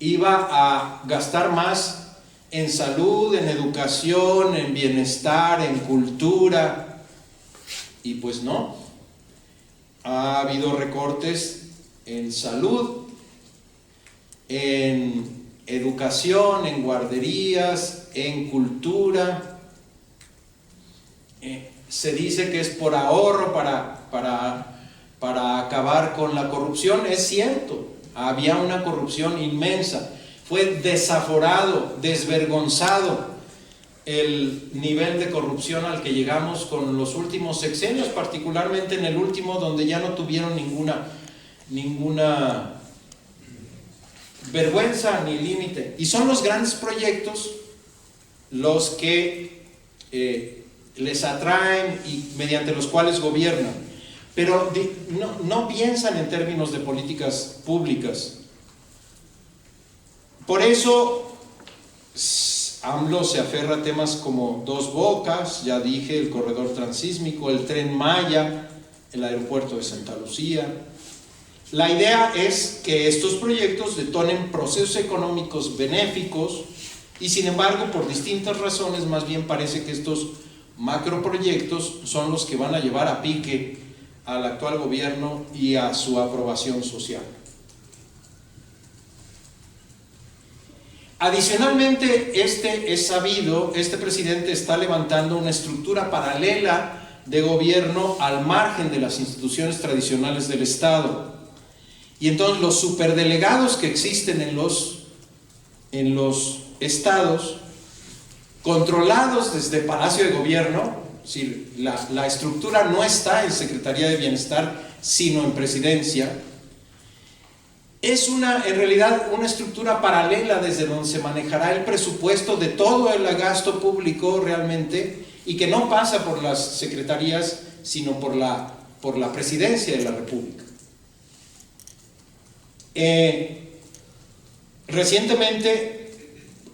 [SPEAKER 2] iba a gastar más en salud, en educación, en bienestar, en cultura, y pues no. Ha habido recortes en salud, en educación, en guarderías, en cultura. Se dice que es por ahorro para acabar con la corrupción. Es cierto, había una corrupción inmensa. Fue desaforado, desvergonzado el nivel de corrupción al que llegamos con los últimos sexenios, particularmente en el último, donde ya no tuvieron ninguna vergüenza ni límite. Y son los grandes proyectos los que les atraen y mediante los cuales gobiernan, pero no piensan en términos de políticas públicas. Por eso AMLO se aferra a temas como Dos Bocas, ya dije, el corredor transísmico, el Tren Maya, el aeropuerto de Santa Lucía. La idea es que estos proyectos detonen procesos económicos benéficos, y sin embargo, por distintas razones, más bien parece que estos macroproyectos son los que van a llevar a pique al actual gobierno y a su aprobación social. Adicionalmente, es sabido, este presidente está levantando una estructura paralela de gobierno al margen de las instituciones tradicionales del Estado. Y entonces los superdelegados que existen en los estados, controlados desde Palacio de Gobierno, es decir, la estructura no está en Secretaría de Bienestar, sino en Presidencia. Es en realidad una estructura paralela desde donde se manejará el presupuesto de todo el gasto público realmente, y que no pasa por las secretarías, sino por la Presidencia de la República. Recientemente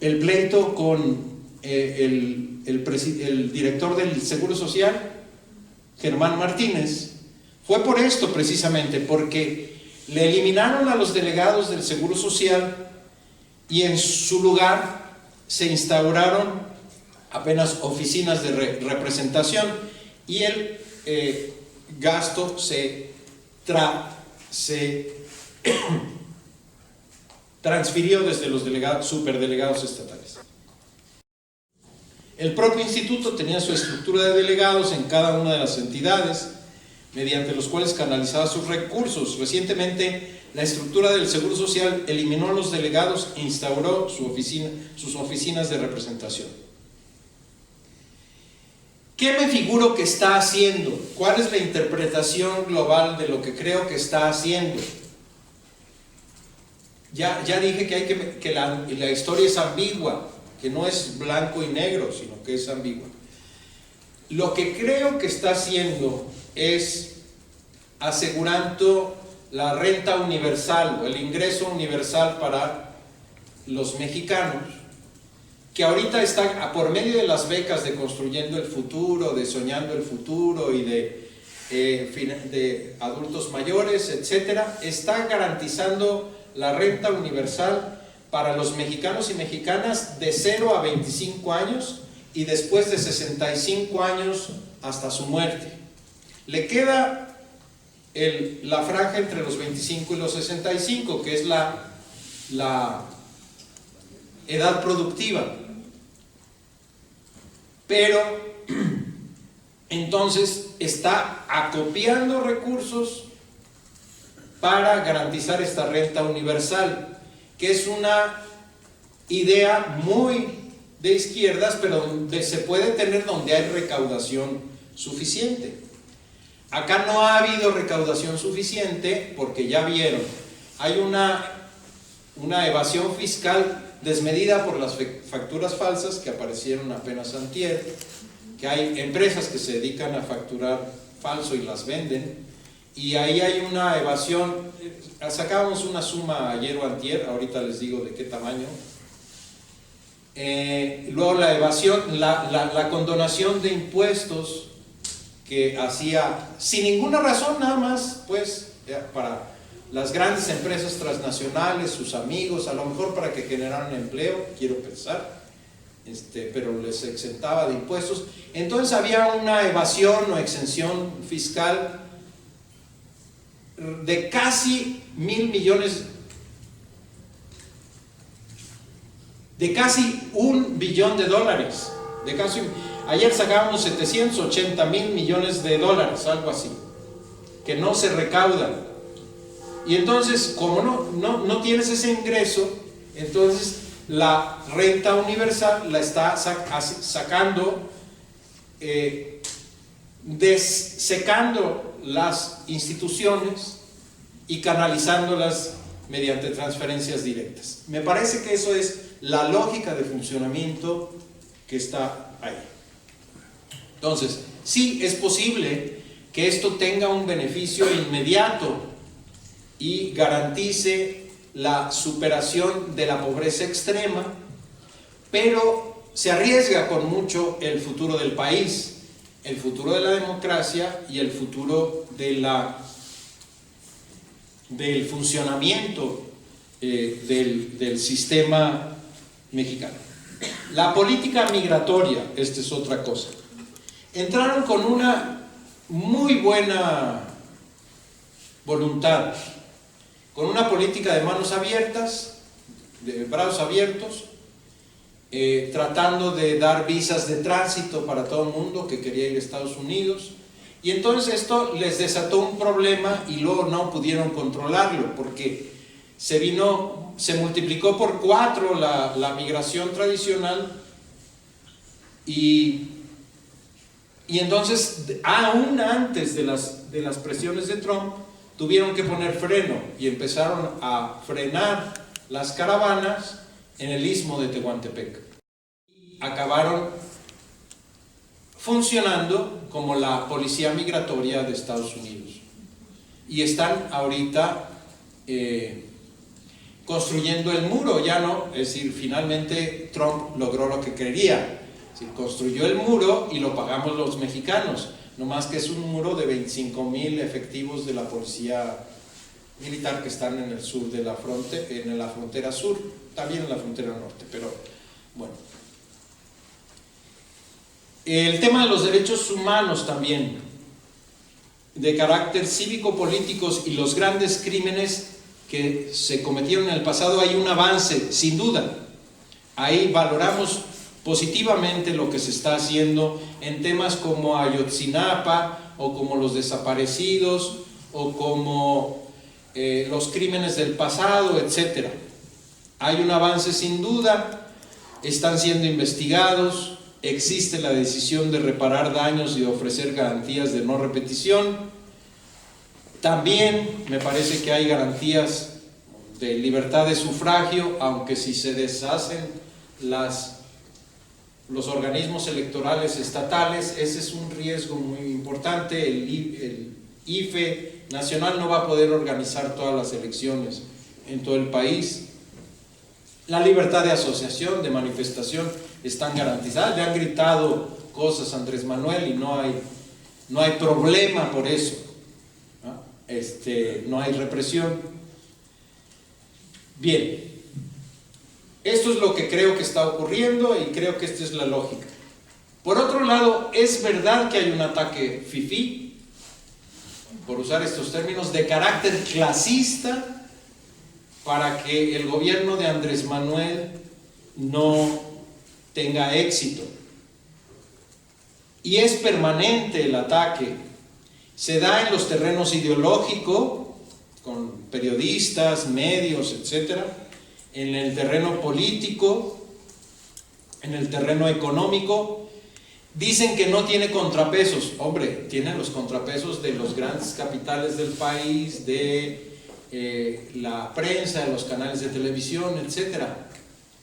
[SPEAKER 2] el pleito con el director del Seguro Social, Germán Martínez, fue por esto precisamente, porque le eliminaron a los delegados del Seguro Social y en su lugar se instauraron apenas oficinas de representación, y el gasto se transfirió desde los superdelegados estatales. El propio instituto tenía su estructura de delegados en cada una de las entidades, mediante los cuales canalizaba sus recursos. Recientemente, la estructura del Seguro Social eliminó a los delegados e instauró sus oficinas de representación. ¿Qué me figuro que está haciendo? ¿Cuál es la interpretación global de lo que creo que está haciendo? Ya dije que la historia es ambigua, que no es blanco y negro, sino que es ambigua. Lo que creo que está haciendo es asegurando la renta universal o el ingreso universal para los mexicanos, que ahorita está por medio de las becas de Construyendo el Futuro, de Soñando el Futuro y de adultos mayores, etcétera, está garantizando la renta universal para los mexicanos y mexicanas de 0 a 25 años y después de 65 años hasta su muerte. Le queda la franja entre los 25 y los 65, que es la edad productiva. Pero entonces está acopiando recursos para garantizar esta renta universal, que es una idea muy de izquierdas, pero donde se puede tener donde hay recaudación suficiente. Acá no ha habido recaudación suficiente porque ya vieron, hay una evasión fiscal desmedida por las facturas falsas que aparecieron apenas antier, que hay empresas que se dedican a facturar falso y las venden, y ahí hay una evasión. Sacábamos una suma ayer o antier, ahorita les digo de qué tamaño. Luego la evasión, la condonación de impuestos que hacía sin ninguna razón, nada más pues para las grandes empresas transnacionales, sus amigos, a lo mejor para que generaran empleo, quiero pensar, pero les exentaba de impuestos. Entonces había una evasión o exención fiscal de casi 1,000 millones, de casi $1 billón, de casi, ayer sacábamos 780,000 millones de dólares, algo así, que no se recaudan. Y entonces, como no tienes ese ingreso, entonces la renta universal la está sacando, desecando las instituciones y canalizándolas mediante transferencias directas. Me parece que eso es la lógica de funcionamiento que está ahí. Entonces, sí es posible que esto tenga un beneficio inmediato y garantice la superación de la pobreza extrema, pero se arriesga con mucho el futuro del país, el futuro de la democracia y el futuro del funcionamiento del sistema mexicano. La política migratoria, esta es otra cosa. Entraron con una muy buena voluntad, con una política de manos abiertas, de brazos abiertos, tratando de dar visas de tránsito para todo el mundo que quería ir a Estados Unidos, y entonces esto les desató un problema y luego no pudieron controlarlo porque se multiplicó por 4 la migración tradicional, y entonces aún antes de las presiones de Trump tuvieron que poner freno y empezaron a frenar las caravanas en el istmo de Tehuantepec. Acabaron funcionando como la policía migratoria de Estados Unidos y están ahorita construyendo el muro, ya no, es decir, finalmente Trump logró lo que quería, es decir, construyó el muro y lo pagamos los mexicanos. No más que es un muro de 25,000 efectivos de la policía militar que están en el sur de la frontera, en la frontera sur, también en la frontera norte, pero bueno. El tema de los derechos humanos también, de carácter cívico-políticos y los grandes crímenes que se cometieron en el pasado, hay un avance, sin duda. Ahí valoramos positivamente lo que se está haciendo en temas como Ayotzinapa, o como los desaparecidos, o como los crímenes del pasado, etc. Hay un avance sin duda, están siendo investigados, existe la decisión de reparar daños y de ofrecer garantías de no repetición. También me parece que hay garantías de libertad de sufragio, aunque si se deshacen las los organismos electorales estatales. Ese es un riesgo muy importante. El IFE nacional no va a poder organizar todas las elecciones en todo el país. La libertad de asociación, de manifestación, están garantizadas. Le han gritado cosas a Andrés Manuel y no hay problema por eso, ¿no? No hay represión. Bien, esto es lo que creo que está ocurriendo y creo que esta es la lógica. Por otro lado, es verdad que hay un ataque fifí, por usar estos términos, de carácter clasista, para que el gobierno de Andrés Manuel no tenga éxito. Y es permanente el ataque. Se da en los terrenos ideológicos, con periodistas, medios, etcétera, en el terreno político, en el terreno económico. Dicen que no tiene contrapesos. Hombre, tiene los contrapesos de los grandes capitales del país, de la prensa, de los canales de televisión, etcétera.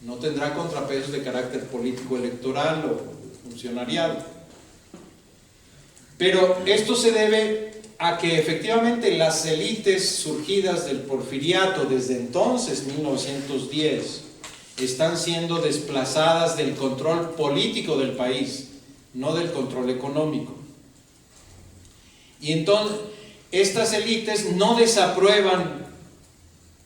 [SPEAKER 2] No tendrá contrapesos de carácter político electoral o funcionarial. Pero esto se debe a que efectivamente las élites surgidas del porfiriato desde entonces, 1910, están siendo desplazadas del control político del país, no del control económico. Y entonces estas élites no desaprueban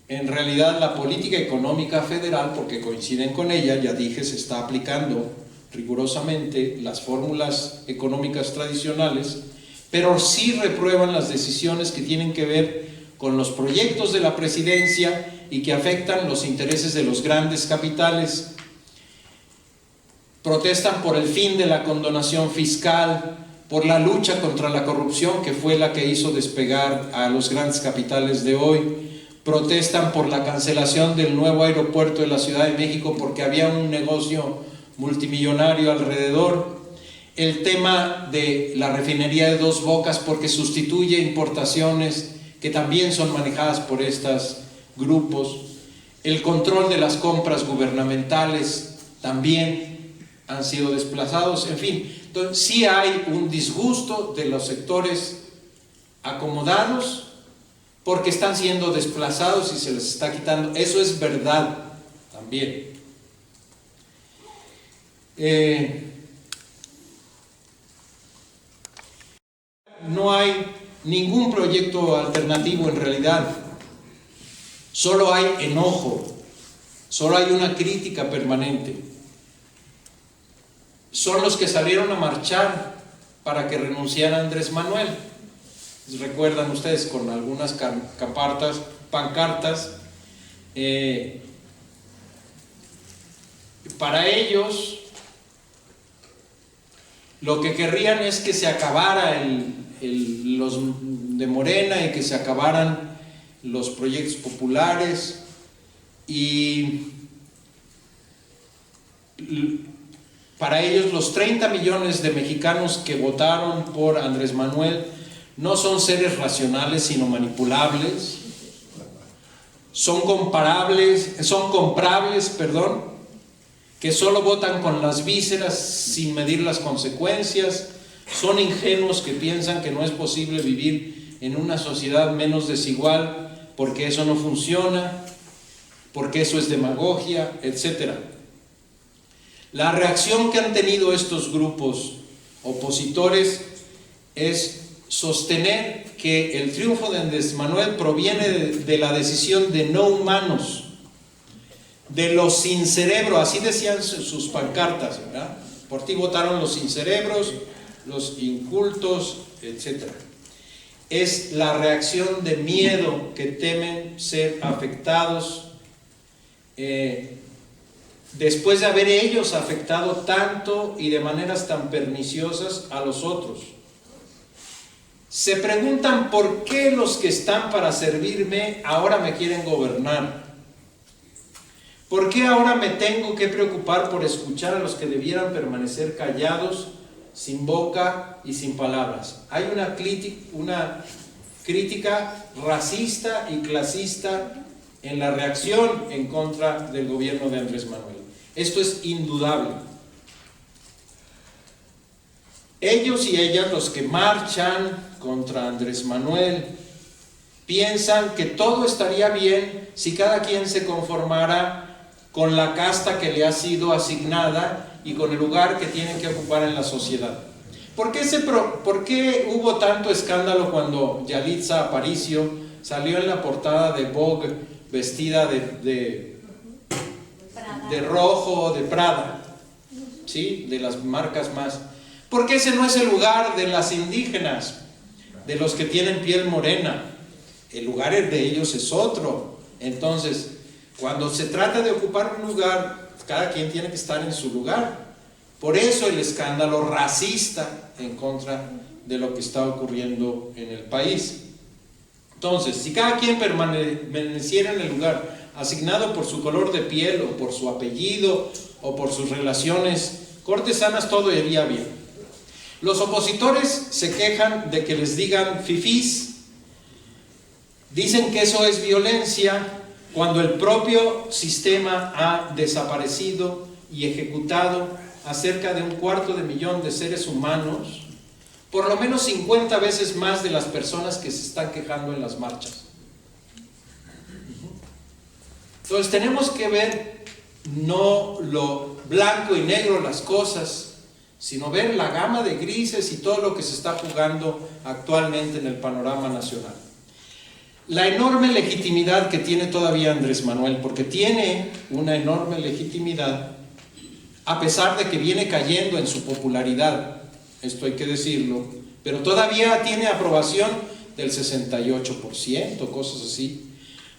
[SPEAKER 2] en realidad la política económica federal, porque coinciden con ella. Ya dije, se está aplicando rigurosamente las fórmulas económicas tradicionales, pero sí reprueban las decisiones que tienen que ver con los proyectos de la presidencia y que afectan los intereses de los grandes capitales. Protestan por el fin de la condonación fiscal, por la lucha contra la corrupción, que fue la que hizo despegar a los grandes capitales de hoy. Protestan por la cancelación del nuevo aeropuerto de la Ciudad de México porque había un negocio multimillonario alrededor. El tema de la refinería de Dos Bocas, porque sustituye importaciones que también son manejadas por estos grupos. El control de las compras gubernamentales también han sido desplazados. En fin, entonces sí hay un disgusto de los sectores acomodados porque están siendo desplazados y se les está quitando. Eso es verdad también. No hay ningún proyecto alternativo en realidad. Solo hay enojo, solo hay una crítica permanente. Son los que salieron a marchar para que renunciara Andrés Manuel. Recuerdan ustedes, con algunas pancartas. Para ellos, lo que querrían es que se acabara los de Morena y que se acabaran los proyectos populares, y para ellos los 30 millones de mexicanos que votaron por Andrés Manuel no son seres racionales sino manipulables, son comprables, que solo votan con las vísceras sin medir las consecuencias. Son ingenuos que piensan que no es posible vivir en una sociedad menos desigual porque eso no funciona, porque eso es demagogia, etc. La reacción que han tenido estos grupos opositores es sostener que el triunfo de Andrés Manuel proviene de la decisión de no humanos, de los sin cerebro, así decían sus pancartas, ¿verdad? Por ti votaron los sin cerebros, los incultos, etc. Es la reacción de miedo, que temen ser afectados después de haber ellos afectado tanto y de maneras tan perniciosas a los otros. Se preguntan por qué los que están para servirme ahora me quieren gobernar. ¿Por qué ahora me tengo que preocupar por escuchar a los que debieran permanecer callados, sin boca y sin palabras? Hay una crítica racista y clasista en la reacción en contra del gobierno de Andrés Manuel. Esto es indudable. Ellos y ellas, los que marchan contra Andrés Manuel, piensan que todo estaría bien si cada quien se conformara con la casta que le ha sido asignada y con el lugar que tienen que ocupar en la sociedad. ¿Por qué hubo tanto escándalo cuando Yalitza Aparicio salió en la portada de Vogue vestida de rojo, de Prada? ¿Sí? De las marcas más. Porque ese no es el lugar de las indígenas, de los que tienen piel morena. El lugar de ellos es otro. Entonces, cuando se trata de ocupar un lugar, cada quien tiene que estar en su lugar. Por eso el escándalo racista en contra de lo que está ocurriendo en el país. Entonces, si cada quien permaneciera en el lugar asignado por su color de piel o por su apellido o por sus relaciones cortesanas, todo iría bien. Los opositores se quejan de que les digan fifís. Dicen que eso es violencia cuando el propio sistema ha desaparecido y ejecutado a cerca de 250,000 de seres humanos, por lo menos 50 veces más de las personas que se están quejando en las marchas. Entonces tenemos que ver no lo blanco y negro las cosas, sino ver la gama de grises y todo lo que se está jugando actualmente en el panorama nacional. La enorme legitimidad que tiene todavía Andrés Manuel, porque tiene una enorme legitimidad, a pesar de que viene cayendo en su popularidad, esto hay que decirlo, pero todavía tiene aprobación del 68%, cosas así,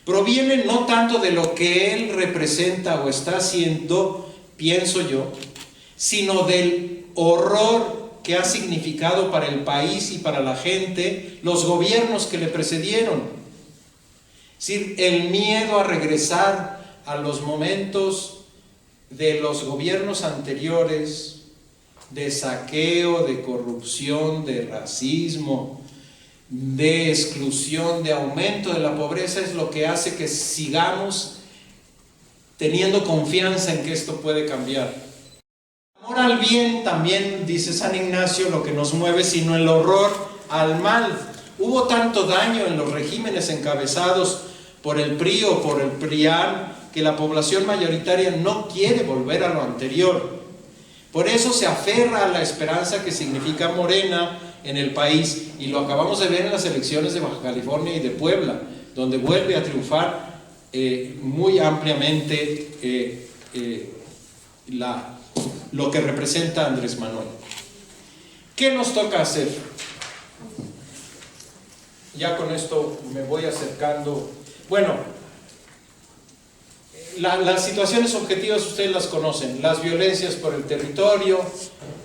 [SPEAKER 2] proviene no tanto de lo que él representa o está haciendo, pienso yo, sino del horror que ha significado para el país y para la gente los gobiernos que le precedieron. Es decir, el miedo a regresar a los momentos de los gobiernos anteriores, de saqueo, de corrupción, de racismo, de exclusión, de aumento de la pobreza, es lo que hace que sigamos teniendo confianza en que esto puede cambiar. Amor al bien, también dice San Ignacio, lo que nos mueve, sino el horror al mal. Hubo tanto daño en los regímenes encabezados por el PRI o por el PRIAN que la población mayoritaria no quiere volver a lo anterior. Por eso se aferra a la esperanza que significa Morena en el país, y lo acabamos de ver en las elecciones de Baja California y de Puebla, donde vuelve a triunfar muy ampliamente lo que representa Andrés Manuel. ¿Qué nos toca hacer? Ya con esto me voy acercando. Bueno, las situaciones objetivas ustedes las conocen: las violencias por el territorio,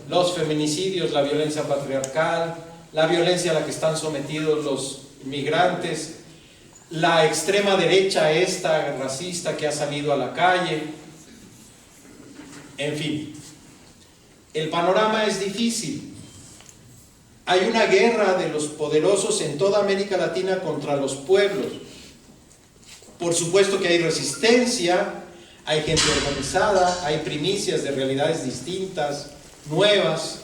[SPEAKER 2] los feminicidios, la violencia patriarcal, la violencia a la que están sometidos los migrantes, la extrema derecha esta racista que ha salido a la calle, en fin. El panorama es difícil. Hay una guerra de los poderosos en toda América Latina contra los pueblos. Por supuesto que hay resistencia, hay gente organizada, hay primicias de realidades distintas, nuevas,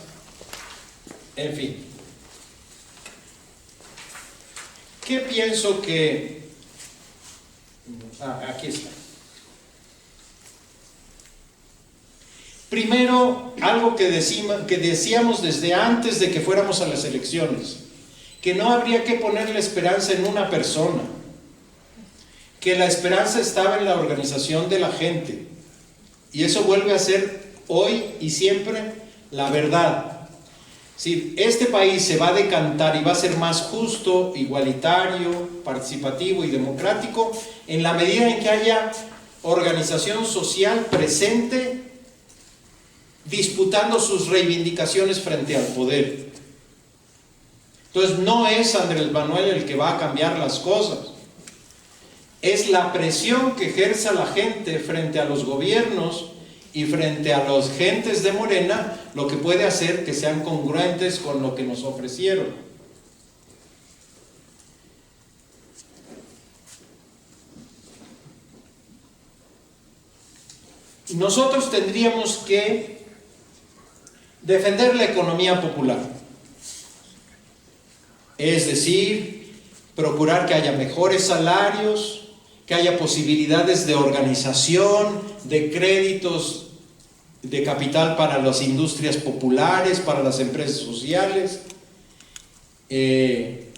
[SPEAKER 2] en fin. ¿Qué pienso que... aquí está. Primero, algo que decíamos desde antes de que fuéramos a las elecciones, que no habría que poner la esperanza en una persona, que la esperanza estaba en la organización de la gente, y eso vuelve a ser hoy y siempre la verdad. Si este país se va a decantar y va a ser más justo, igualitario, participativo y democrático en la medida en que haya organización social presente disputando sus reivindicaciones frente al poder. Entonces no es Andrés Manuel el que va a cambiar las cosas, es la presión que ejerza la gente frente a los gobiernos y frente a los gentes de Morena lo que puede hacer que sean congruentes con lo que nos ofrecieron. Nosotros tendríamos que Defender la economía popular, es decir, procurar que haya mejores salarios, que haya posibilidades de organización, de créditos de capital para las industrias populares, para las empresas sociales, que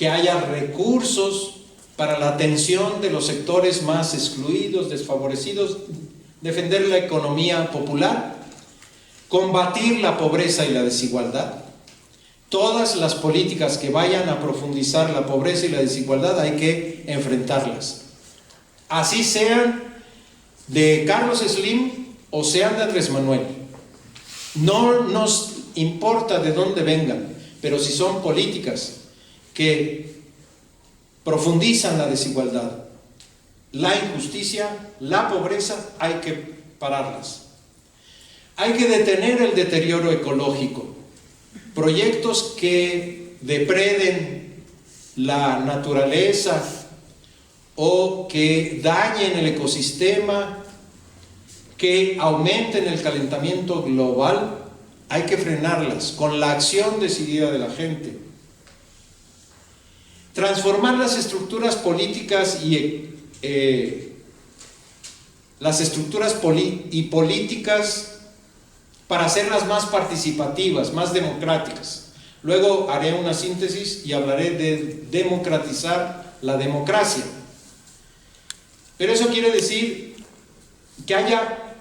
[SPEAKER 2] haya recursos para la atención de los sectores más excluidos, desfavorecidos, defender la economía popular, combatir la pobreza y la desigualdad. Todas las políticas que vayan a profundizar la pobreza y la desigualdad hay que enfrentarlas. Así sean de Carlos Slim o sean de Andrés Manuel. No nos importa de dónde vengan, pero si son políticas que profundizan la desigualdad, la injusticia, la pobreza, hay que pararlas. Hay que detener el deterioro ecológico. Proyectos que depreden la naturaleza o que dañen el ecosistema, que aumenten el calentamiento global, hay que frenarlas con la acción decidida de la gente. Transformar las estructuras políticas políticas para hacerlas más participativas, más democráticas. Luego haré una síntesis y hablaré de democratizar la democracia. Pero eso quiere decir que haya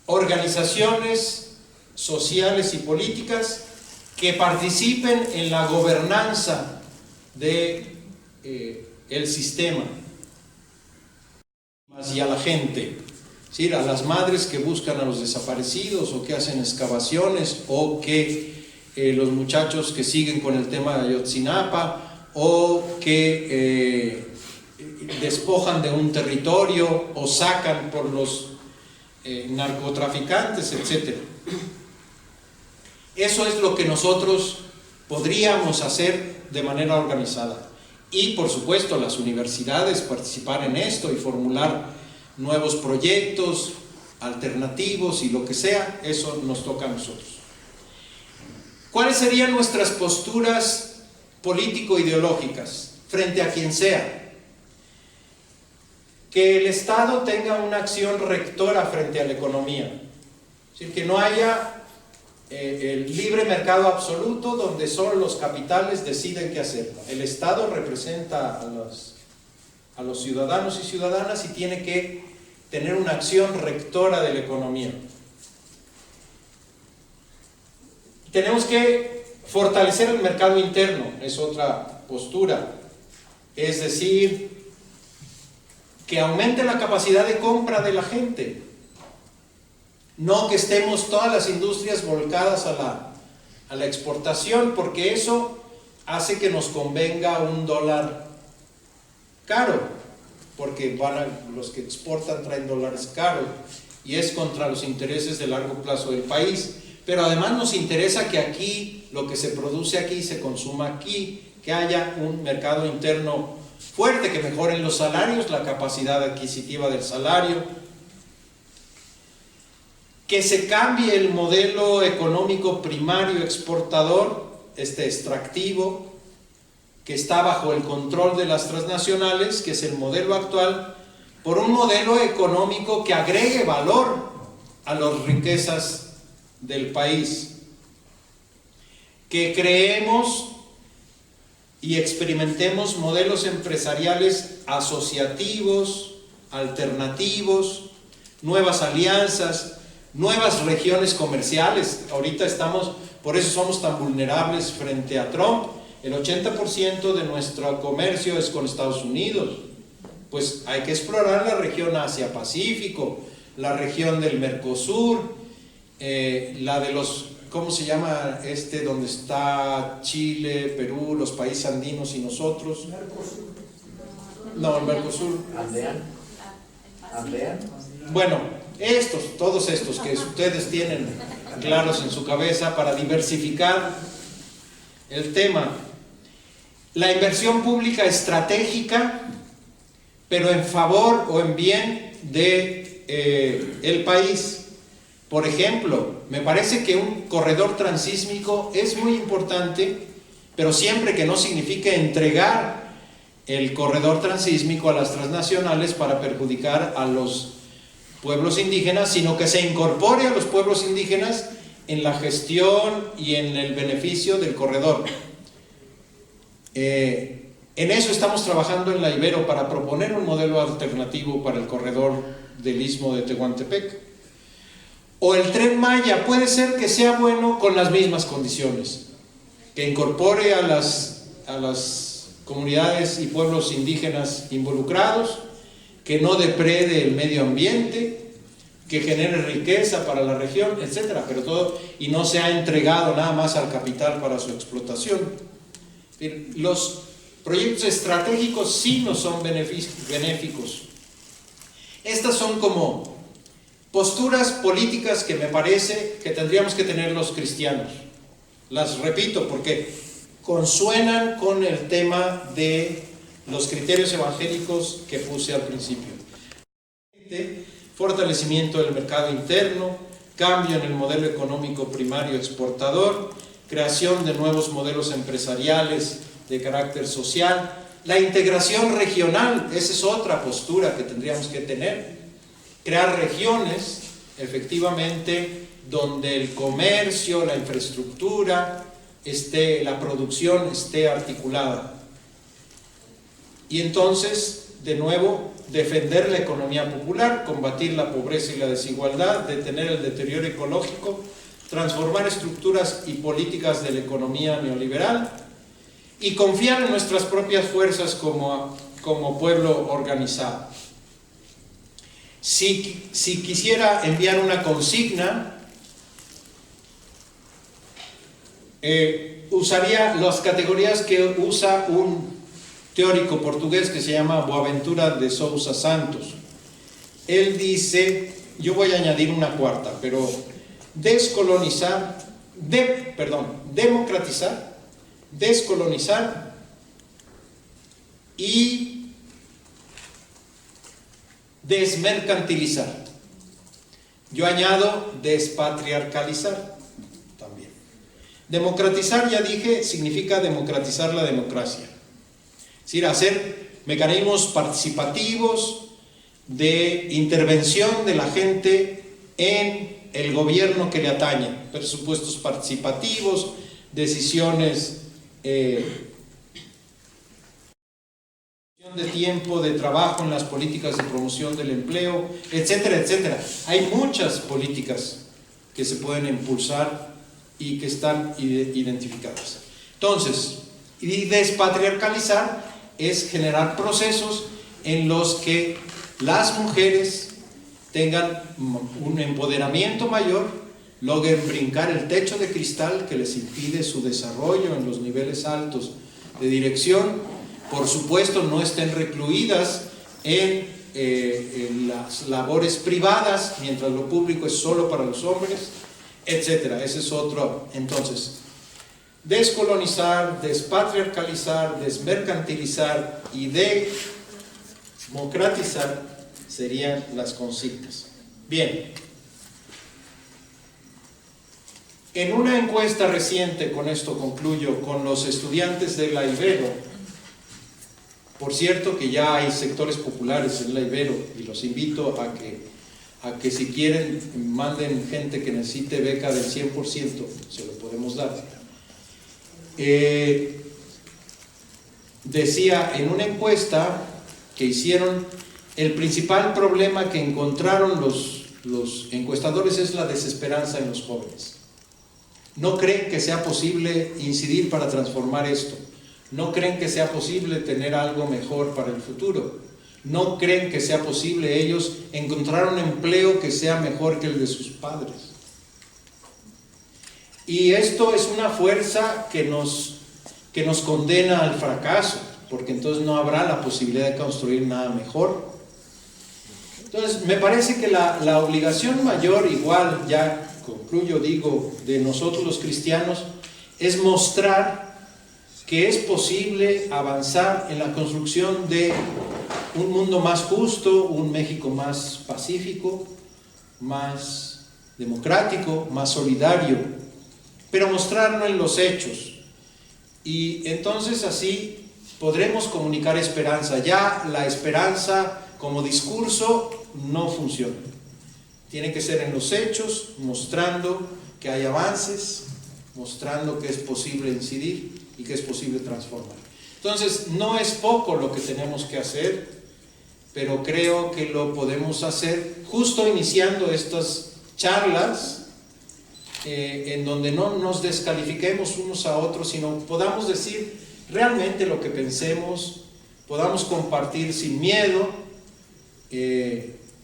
[SPEAKER 2] organizaciones sociales y políticas que participen en la gobernanza de el sistema y a la gente, ¿sí? A las madres que buscan a los desaparecidos o que hacen excavaciones o que los muchachos que siguen con el tema de Ayotzinapa o que despojan de un territorio o sacan por los narcotraficantes, etc. Eso es lo que nosotros podríamos hacer de manera organizada. Y por supuesto las universidades participar en esto y formular nuevos proyectos alternativos y lo que sea, eso nos toca a nosotros. ¿Cuáles serían nuestras posturas político-ideológicas frente a quien sea? Que el Estado tenga una acción rectora frente a la economía, es decir, que no haya el libre mercado absoluto donde solo los capitales deciden qué hacer. El Estado representa a los ciudadanos y ciudadanas y tiene que tener una acción rectora de la economía. Tenemos que fortalecer el mercado interno, es otra postura, es decir, que aumente la capacidad de compra de la gente. No que estemos todas las industrias volcadas a la exportación, porque eso hace que nos convenga un dólar caro, porque los que exportan traen dólares caros y es contra los intereses de largo plazo del país. Pero además nos interesa que aquí, lo que se produce aquí, se consuma aquí, que haya un mercado interno fuerte, que mejoren los salarios, la capacidad adquisitiva del salario, que se cambie el modelo económico primario exportador, extractivo, que está bajo el control de las transnacionales, que es el modelo actual, por un modelo económico que agregue valor a las riquezas del país, que creemos y experimentemos modelos empresariales asociativos, alternativos, nuevas alianzas, nuevas regiones comerciales. Ahorita por eso somos tan vulnerables frente a Trump. El 80% de nuestro comercio es con Estados Unidos. Pues hay que explorar la región Asia-Pacífico, la región del Mercosur, la de los, ¿cómo se llama donde está Chile, Perú, los países andinos y nosotros? No, el Mercosur. ¿Andean? Bueno, todos estos que ustedes tienen claros en su cabeza para diversificar el tema. La inversión pública estratégica, pero en favor o en bien de el país, Por ejemplo, me parece que un corredor transísmico es muy importante, pero siempre que no signifique entregar el corredor transísmico a las transnacionales para perjudicar a los pueblos indígenas, sino que se incorpore a los pueblos indígenas en la gestión y en el beneficio del corredor. En eso estamos trabajando en la Ibero para proponer un modelo alternativo para el corredor del Istmo de Tehuantepec. O el Tren Maya puede ser que sea bueno con las mismas condiciones, que incorpore a las comunidades y pueblos indígenas involucrados, que no deprede el medio ambiente, que genere riqueza para la región, etcétera, pero todo, y no se ha entregado nada más al capital para su explotación. Los proyectos estratégicos sí no son benéficos. Estas son como posturas políticas que me parece que tendríamos que tener los cristianos. Las repito porque consuenan con el tema de los criterios evangélicos que puse al principio. Fortalecimiento del mercado interno, cambio en el modelo económico primario exportador, creación de nuevos modelos empresariales de carácter social, la integración regional, esa es otra postura que tendríamos que tener, crear regiones, efectivamente, donde el comercio, la infraestructura, la producción esté articulada. Y entonces, de nuevo, defender la economía popular, combatir la pobreza y la desigualdad, detener el deterioro ecológico, transformar estructuras y políticas de la economía neoliberal y confiar en nuestras propias fuerzas como pueblo organizado. Si quisiera enviar una consigna, usaría las categorías que usa un teórico portugués que se llama Boaventura de Sousa Santos. Él dice, yo voy a añadir una cuarta, pero democratizar, descolonizar y desmercantilizar. Yo añado despatriarcalizar también. Democratizar, ya dije, significa democratizar la democracia. Es decir, hacer mecanismos participativos de intervención de la gente en el gobierno que le atañe, presupuestos participativos, decisiones de tiempo, de trabajo en las políticas de promoción del empleo, etcétera, etcétera. Hay muchas políticas que se pueden impulsar y que están identificadas. Entonces, y despatriarcalizar es generar procesos en los que las mujeres tengan un empoderamiento mayor, logren brincar el techo de cristal que les impide su desarrollo en los niveles altos de dirección, por supuesto no estén recluidas en las labores privadas, mientras lo público es solo para los hombres, etcétera. Ese es otro. Entonces, descolonizar, despatriarcalizar, desmercantilizar y democratizar serían las consignas. Bien, en una encuesta reciente, con esto concluyo, con los estudiantes de la Ibero, por cierto que ya hay sectores populares en la Ibero y los invito a que si quieren manden gente que necesite beca del 100%, se lo podemos dar. Decía en una encuesta que hicieron, el principal problema que encontraron los encuestadores es la desesperanza en los jóvenes. No creen que sea posible incidir para transformar esto, no creen que sea posible tener algo mejor para el futuro, no creen que sea posible ellos encontrar un empleo que sea mejor que el de sus padres. Y esto es una fuerza que nos condena al fracaso, porque entonces no habrá la posibilidad de construir nada mejor. Entonces, me parece que la obligación mayor, igual, ya concluyo, digo, de nosotros los cristianos, es mostrar que es posible avanzar en la construcción de un mundo más justo, un México más pacífico, más democrático, más solidario, pero mostrarlo en los hechos. Y entonces así podremos comunicar esperanza. Ya la esperanza como discurso no funciona. Tiene que ser en los hechos, mostrando que hay avances, mostrando que es posible incidir y que es posible transformar. Entonces, no es poco lo que tenemos que hacer, pero creo que lo podemos hacer justo iniciando estas charlas, en donde no nos descalifiquemos unos a otros, sino podamos decir realmente lo que pensemos, podamos compartir sin miedo,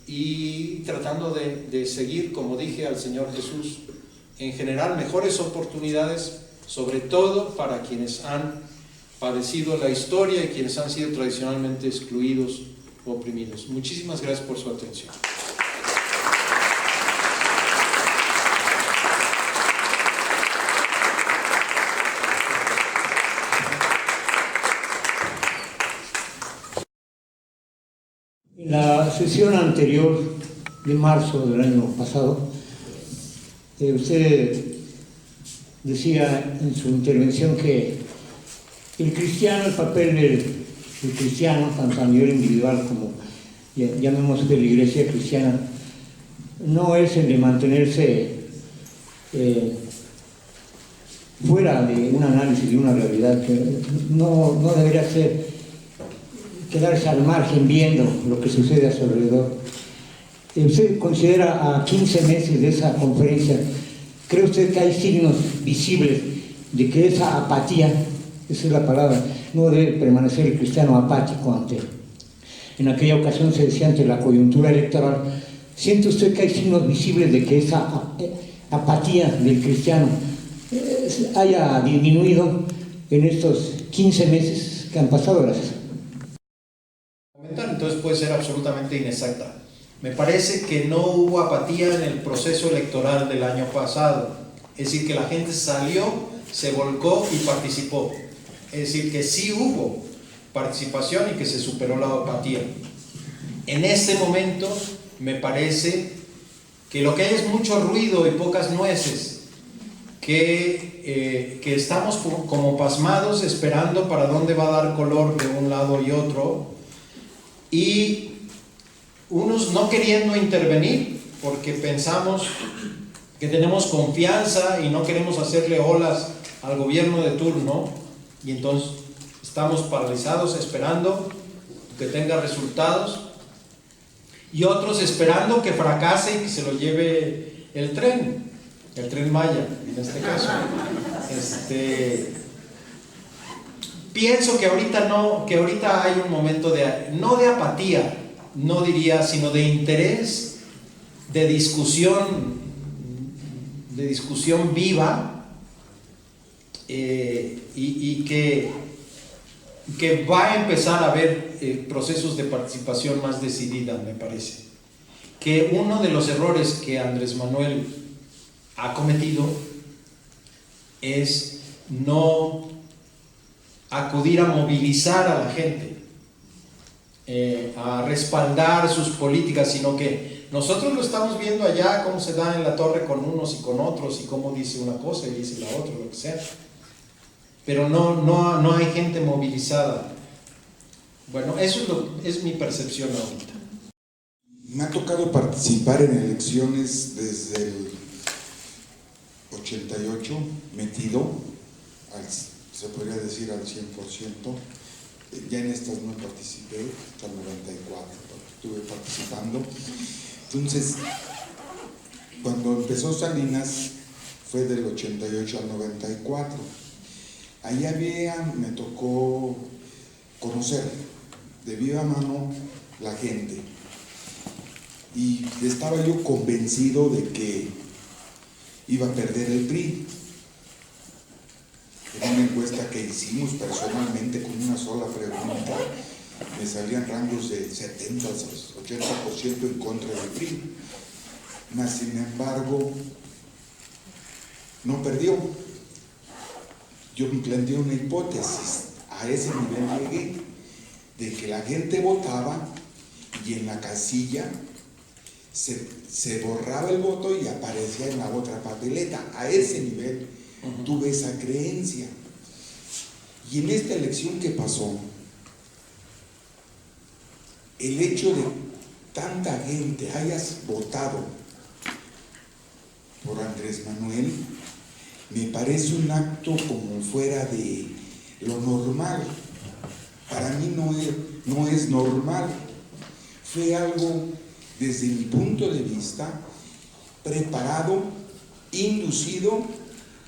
[SPEAKER 2] y tratando de seguir, como dije al Señor Jesús, en general mejores oportunidades, sobre todo para quienes han padecido la historia y quienes han sido tradicionalmente excluidos o oprimidos. Muchísimas gracias por su atención.
[SPEAKER 4] En la sesión anterior de marzo del año pasado, usted decía en su intervención que el cristiano, el papel del cristiano, tanto a nivel individual como llamemos de la iglesia cristiana, no es el de mantenerse fuera de un análisis de una realidad, que no debería ser quedarse al margen viendo lo que sucede a su alrededor. ¿Usted considera a 15 meses de esa conferencia, cree usted que hay signos visibles de que esa apatía, esa es la palabra, no debe permanecer el cristiano apático ante? En aquella ocasión se decía ante la coyuntura electoral, ¿siente usted que hay signos visibles de que esa apatía del cristiano haya disminuido en estos 15 meses que han pasado? Gracias.
[SPEAKER 2] Entonces puede ser absolutamente inexacta. Me parece que no hubo apatía en el proceso electoral del año pasado. Es decir, que la gente salió, se volcó y participó. Es decir, que sí hubo participación y que se superó la apatía. En este momento me parece que lo que hay es mucho ruido y pocas nueces, que estamos como pasmados esperando para dónde va a dar color de un lado y otro, y unos no queriendo intervenir porque pensamos que tenemos confianza y no queremos hacerle olas al gobierno de turno, y entonces estamos paralizados esperando que tenga resultados, y otros esperando que fracase y que se lo lleve el tren Maya en este caso. Pienso que ahorita hay un momento no de apatía, no diría, sino de interés, de discusión viva, y que va a empezar a haber procesos de participación más decidida, me parece. Que uno de los errores que Andrés Manuel ha cometido es no acudir a movilizar a la gente, a respaldar sus políticas, sino que nosotros lo estamos viendo allá, cómo se da en la torre con unos y con otros, y cómo dice una cosa y dice la otra, lo que sea, pero no hay gente movilizada. Bueno, eso es mi percepción ahorita.
[SPEAKER 5] Me ha tocado participar en elecciones desde el 88, metido, se podría decir al 100%. Ya en estas no participé, hasta el 94 estuve participando. Entonces, cuando empezó Salinas, fue del 88 al 94. Ahí me tocó conocer de viva mano la gente. Y estaba yo convencido de que iba a perder el PRI. En una encuesta que hicimos personalmente con una sola pregunta, me salían rangos de 70 a 80% en contra del PRI. Mas, sin embargo, no perdió. Yo me planteé una hipótesis, a ese nivel llegué, de que la gente votaba y en la casilla se borraba el voto y aparecía en la otra papeleta. A ese nivel tuve esa creencia. Y en esta elección que pasó, el hecho de tanta gente hayas votado por Andrés Manuel, me parece un acto como fuera de lo normal. Para mí no es normal. Fue algo, desde mi punto de vista, preparado, inducido,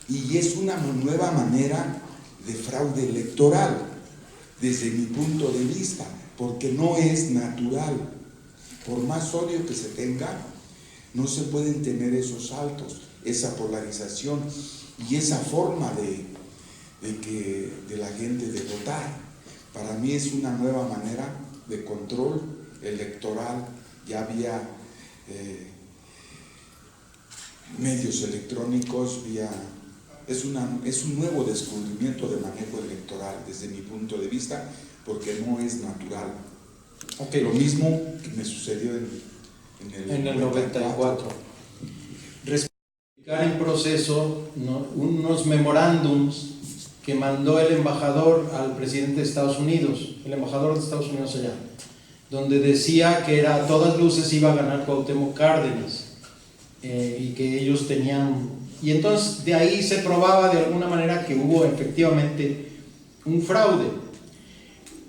[SPEAKER 5] y es una nueva manera de fraude electoral, desde mi punto de vista, porque no es natural. Por más odio que se tenga, no se pueden tener esos saltos, esa polarización y esa forma de la gente de votar. Para mí es una nueva manera de control electoral. Ya había medios electrónicos, es un nuevo descubrimiento de manejo electoral desde mi punto de vista, porque no es natural.
[SPEAKER 2] Okay.
[SPEAKER 5] Lo mismo que me sucedió en el 94.
[SPEAKER 2] Explicar en proceso, ¿no?, unos memorándums que mandó el embajador al presidente de Estados Unidos, el embajador de Estados Unidos allá, donde decía que a todas luces iba a ganar Cuauhtémoc Cárdenas, y que ellos tenían, y entonces de ahí se probaba de alguna manera que hubo efectivamente un fraude.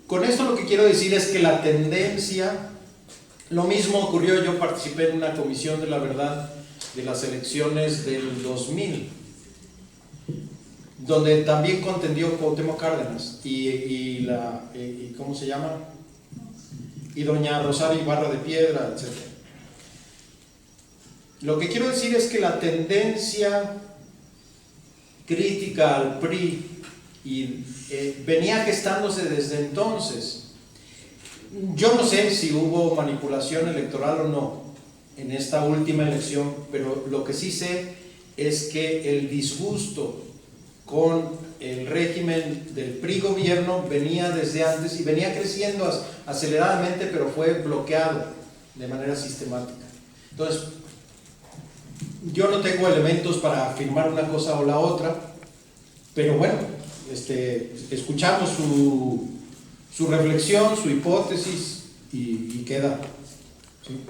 [SPEAKER 2] Con esto lo que quiero decir es que la tendencia, lo mismo ocurrió, yo participé en una comisión de la verdad de las elecciones del 2000, donde también contendió Cuauhtémoc Cárdenas y ¿cómo se llama? Y doña Rosario Ibarra de Piedra, etc. Lo que quiero decir es que la tendencia crítica al PRI venía gestándose desde entonces. Yo no sé si hubo manipulación electoral o no en esta última elección, pero lo que sí sé es que el disgusto con el régimen del PRI gobierno venía desde antes y venía creciendo aceleradamente, pero fue bloqueado de manera sistemática. Entonces, yo no tengo elementos para afirmar una cosa o la otra, pero bueno, escuchamos su reflexión, su hipótesis y queda. ¿Sí?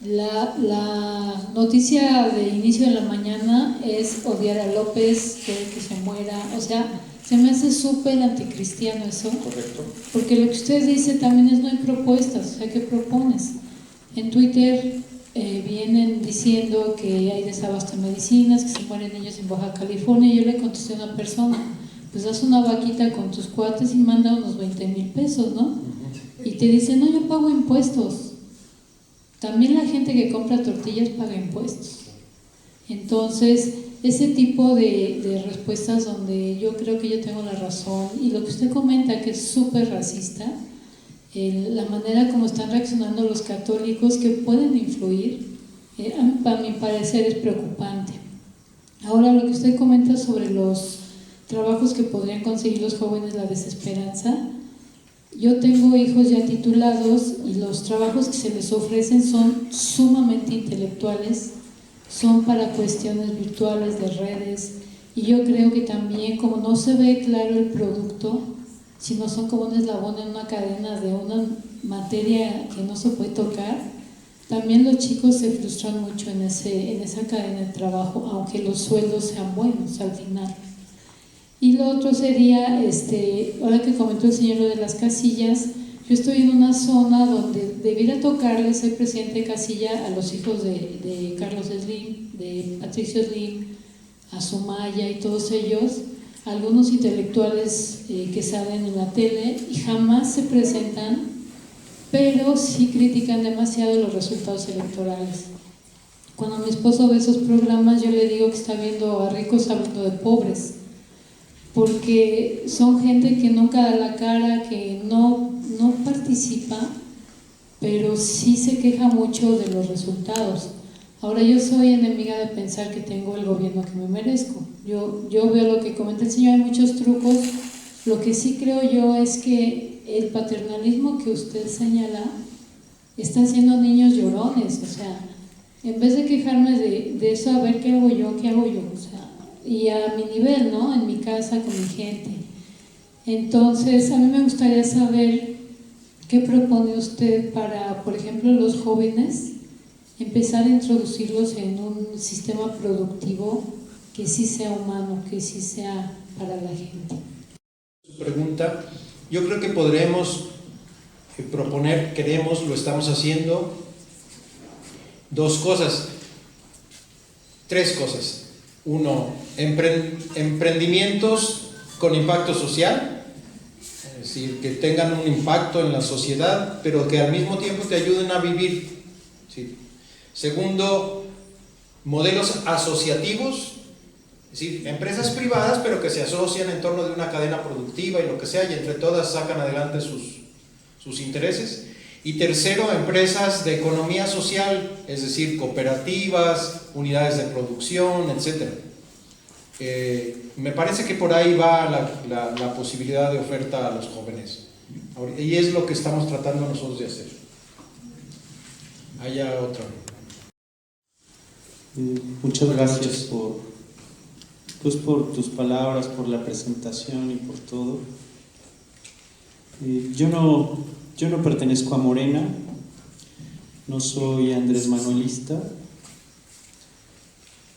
[SPEAKER 6] La noticia de inicio de la mañana es odiar a López, que se muera, o sea, se me hace súper anticristiano eso.
[SPEAKER 2] Correcto.
[SPEAKER 6] Porque lo que usted dice también es no hay propuestas, o sea, ¿qué propones? En Twitter vienen diciendo que hay desabasto de medicinas, que se mueren niños en Baja California, y yo le contesté a una persona, pues haz una vaquita con tus cuates y manda unos 20,000 pesos, ¿no? Y te dice, no, yo pago impuestos. También la gente que compra tortillas paga impuestos. Entonces, ese tipo de respuestas donde yo creo que yo tengo la razón, y lo que usted comenta que es súper racista, la manera como están reaccionando los católicos que pueden influir, a mi parecer es preocupante. Ahora, lo que usted comenta sobre los trabajos que podrían conseguir los jóvenes, la desesperanza. Yo tengo hijos ya titulados y los trabajos que se les ofrecen son sumamente intelectuales, son para cuestiones virtuales de redes, y yo creo que también, como no se ve claro el producto, sino son como un eslabón en una cadena de una materia que no se puede tocar, también los chicos se frustran mucho en esa cadena de trabajo, aunque los sueldos sean buenos al final. Y lo otro sería, ahora que comentó el señor lo de las casillas, yo estoy en una zona donde debiera tocarle ser presidente de casilla a los hijos de Carlos Slim, de Patricio Slim, a Sumaya y todos ellos, algunos intelectuales que salen en la tele y jamás se presentan, pero sí critican demasiado los resultados electorales. Cuando mi esposo ve esos programas, yo le digo que está viendo a ricos hablando de pobres, porque son gente que nunca da la cara, que no participa, pero sí se queja mucho de los resultados. Ahora, yo soy enemiga de pensar que tengo el gobierno que me merezco. Yo veo lo que comenta el señor, hay muchos trucos. Lo que sí creo yo es que el paternalismo que usted señala están siendo niños llorones, o sea, en vez de quejarme de eso, a ver qué hago yo, o sea, y a mi nivel, ¿no? En mi casa, con mi gente. Entonces, a mí me gustaría saber qué propone usted para, por ejemplo, los jóvenes, empezar a introducirlos en un sistema productivo que sí sea humano, que sí sea para la gente.
[SPEAKER 2] Su pregunta, yo creo que podremos proponer, queremos, lo estamos haciendo, tres cosas. Uno, emprendimientos con impacto social, es decir, que tengan un impacto en la sociedad, pero que al mismo tiempo te ayuden a vivir. ¿Sí? Segundo, modelos asociativos, es decir, empresas privadas, pero que se asocian en torno de una cadena productiva y lo que sea, y entre todas sacan adelante sus intereses. Y tercero, empresas de economía social, es decir, cooperativas, unidades de producción, etc. Me parece que por ahí va la posibilidad de oferta a los jóvenes. Y es lo que estamos tratando nosotros de hacer. Haya otra.
[SPEAKER 7] Muchas gracias por tus palabras, por la presentación y por todo. Yo no pertenezco a Morena, no soy Andrés Manuelista,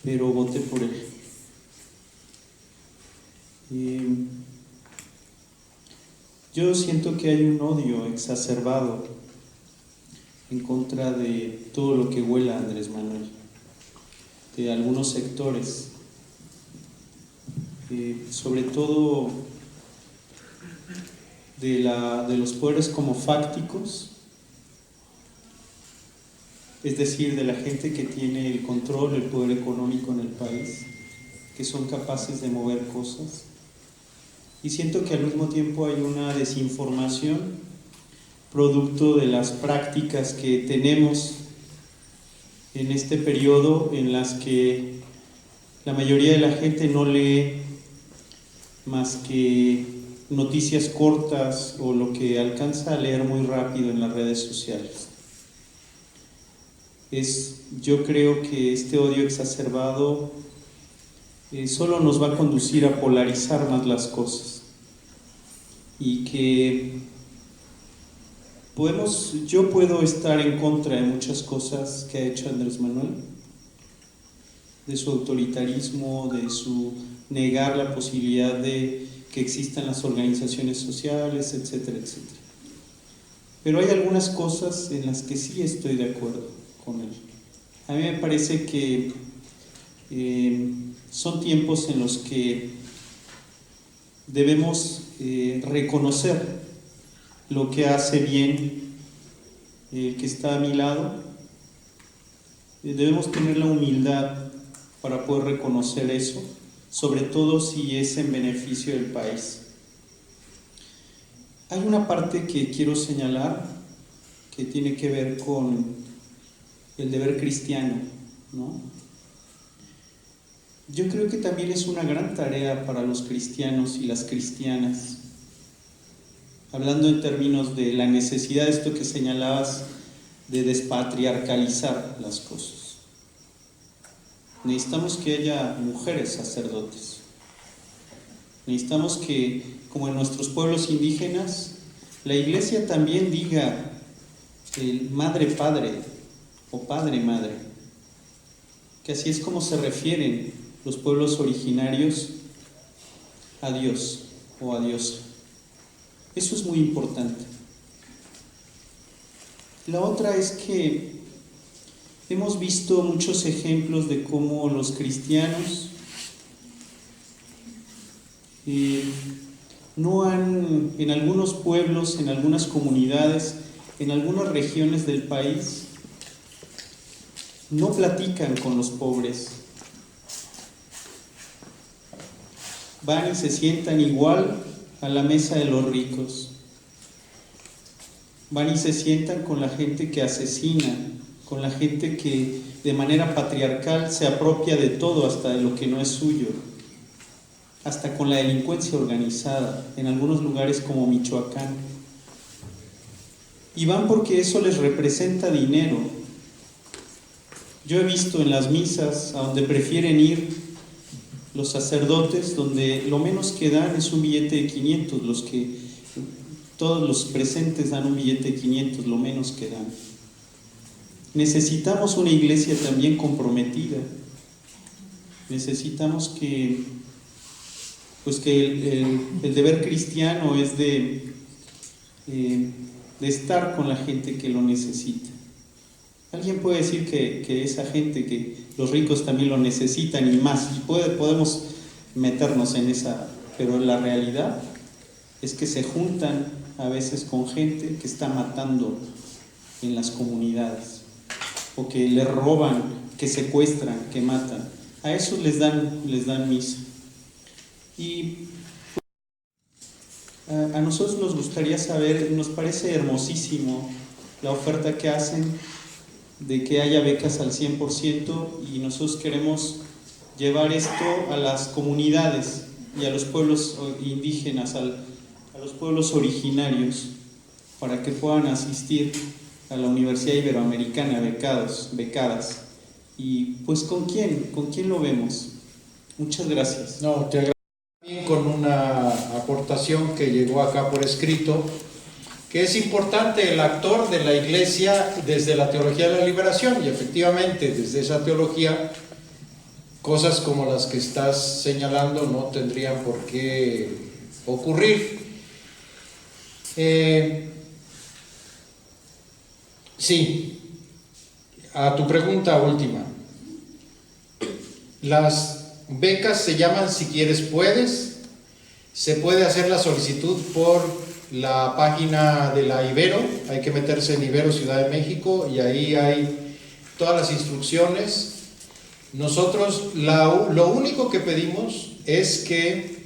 [SPEAKER 7] pero voté por él. Yo siento que hay un odio exacerbado en contra de todo lo que huela a Andrés Manuel, de algunos sectores, sobre todo de los poderes como fácticos, es decir, de la gente que tiene el control, el poder económico en el país, que son capaces de mover cosas. Y siento que al mismo tiempo hay una desinformación producto de las prácticas que tenemos en este periodo, en las que la mayoría de la gente no lee más que noticias cortas o lo que alcanza a leer muy rápido en las redes sociales. Yo creo que este odio exacerbado solo nos va a conducir a polarizar más las cosas, y que yo puedo estar en contra de muchas cosas que ha hecho Andrés Manuel, de su autoritarismo, de su negar la posibilidad de que existan las organizaciones sociales, etcétera, etcétera. Pero hay algunas cosas en las que sí estoy de acuerdo con él. A mí me parece que son tiempos en los que debemos reconocer lo que hace bien el que está a mi lado. Debemos tener la humildad para poder reconocer eso, sobre todo si es en beneficio del país. Hay una parte que quiero señalar que tiene que ver con el deber cristiano, ¿no? Yo creo que también es una gran tarea para los cristianos y las cristianas, hablando en términos de la necesidad de esto que señalabas, de despatriarcalizar las cosas. Necesitamos que haya mujeres sacerdotes. Necesitamos que, como en nuestros pueblos indígenas, la iglesia también diga el madre-padre o padre-madre, que así es como se refieren los pueblos originarios a Dios o a Diosa. Eso es muy importante. La otra es que hemos visto muchos ejemplos de cómo los cristianos en algunos pueblos, en algunas comunidades, en algunas regiones del país, no platican con los pobres. Van y se sientan igual a la mesa de los ricos. Van y se sientan con la gente que asesina, con la gente que de manera patriarcal se apropia de todo, hasta de lo que no es suyo, hasta con la delincuencia organizada, en algunos lugares como Michoacán. Y van porque eso les representa dinero. Yo he visto en las misas a donde prefieren ir los sacerdotes, donde lo menos que dan es un billete de 500, todos los presentes dan un billete de 500, lo menos que dan. Necesitamos una iglesia también comprometida. Necesitamos que el deber cristiano es de estar con la gente que lo necesita. Alguien puede decir que esa gente, que los ricos también lo necesitan y más, y podemos meternos en esa, pero la realidad es que se juntan a veces con gente que está matando en las comunidades, o que le roban, que secuestran, que matan. A esos les dan misa. Y a nosotros nos gustaría saber, nos parece hermosísimo la oferta que hacen de que haya becas al 100%, y nosotros queremos llevar esto a las comunidades y a los pueblos indígenas, a los pueblos originarios, para que puedan asistir a la Universidad Iberoamericana becadas. Y pues ¿con quién lo vemos? Muchas gracias.
[SPEAKER 2] No, te agradezco también con una aportación que llegó acá por escrito, que es importante el actor de la Iglesia desde la teología de la liberación, y efectivamente desde esa teología cosas como las que estás señalando no tendrían por qué ocurrir. Sí, a tu pregunta última. Las becas se llaman Si Quieres Puedes. Se puede hacer la solicitud por la página de la Ibero. Hay que meterse en Ibero Ciudad de México y ahí hay todas las instrucciones. Nosotros lo único que pedimos es que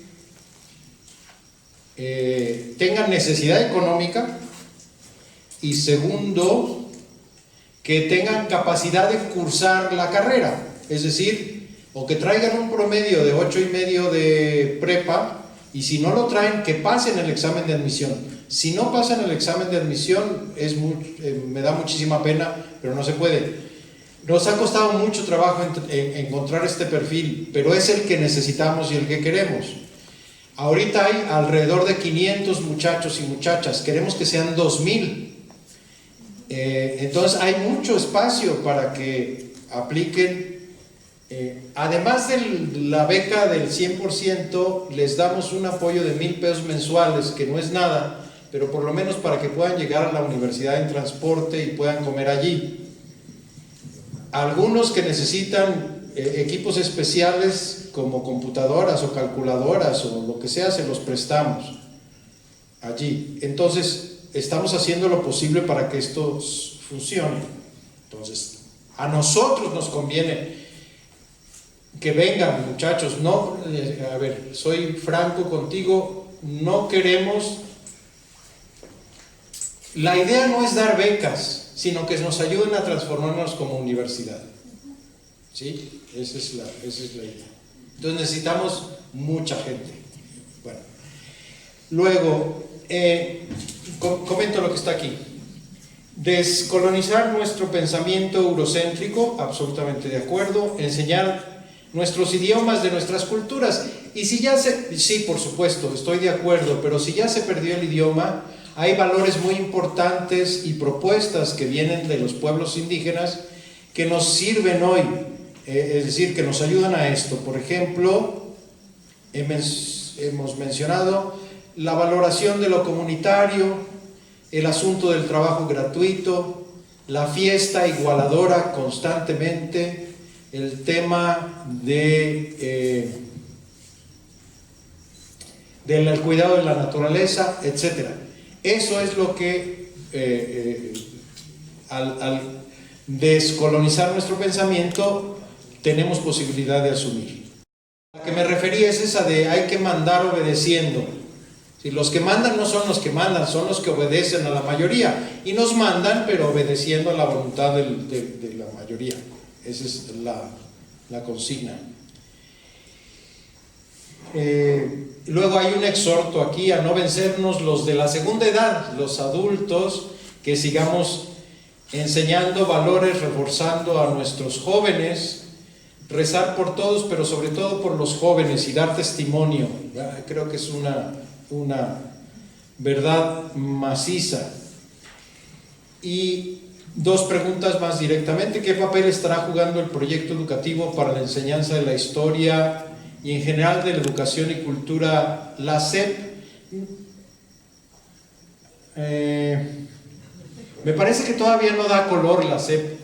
[SPEAKER 2] tengan necesidad económica, y segundo, que tengan capacidad de cursar la carrera, es decir, o que traigan un promedio de 8.5 de prepa, y si no lo traen, que pasen el examen de admisión. Si no pasan el examen de admisión, me da muchísima pena, pero no se puede. Nos ha costado mucho trabajo encontrar este perfil, pero es el que necesitamos y el que queremos. Ahorita hay alrededor de 500 muchachos y muchachas, queremos que sean 2.000. Entonces hay mucho espacio para que apliquen. Además de la beca del 100%, les damos un apoyo de 1,000 pesos mensuales, que no es nada, pero por lo menos para que puedan llegar a la universidad en transporte y puedan comer allí. Algunos que necesitan equipos especiales como computadoras o calculadoras o lo que sea, se los prestamos allí. Entonces estamos haciendo lo posible para que esto funcione. Entonces a nosotros nos conviene que vengan, muchachos. No, a ver, soy franco contigo, no queremos, la idea no es dar becas, sino que nos ayuden a transformarnos como universidad. ¿Sí? Esa es la idea. Entonces necesitamos mucha gente. Bueno, luego comento lo que está aquí. Descolonizar nuestro pensamiento eurocéntrico, absolutamente de acuerdo. Enseñar nuestros idiomas de nuestras culturas. Y si ya sí, por supuesto, estoy de acuerdo, pero si ya se perdió el idioma, hay valores muy importantes y propuestas que vienen de los pueblos indígenas que nos sirven hoy, es decir, que nos ayudan a esto. Por ejemplo, hemos mencionado la valoración de lo comunitario, el asunto del trabajo gratuito, la fiesta igualadora constantemente, el tema del cuidado de la naturaleza, etc. Eso es lo que al descolonizar nuestro pensamiento tenemos posibilidad de asumir. A la que me refería es esa de hay que mandar obedeciendo. Si los que mandan no son los que mandan, son los que obedecen a la mayoría, y nos mandan pero obedeciendo a la voluntad de la mayoría. Esa es la consigna. Luego hay un exhorto aquí a no vencernos los de la segunda edad, los adultos que sigamos enseñando valores, reforzando a nuestros jóvenes, rezar por todos, pero sobre todo por los jóvenes y dar testimonio. Creo que es una verdad maciza. Y dos preguntas más directamente. ¿Qué papel estará jugando el proyecto educativo para la enseñanza de la historia y en general de la educación y cultura, la SEP? Me parece que todavía no da color la SEP.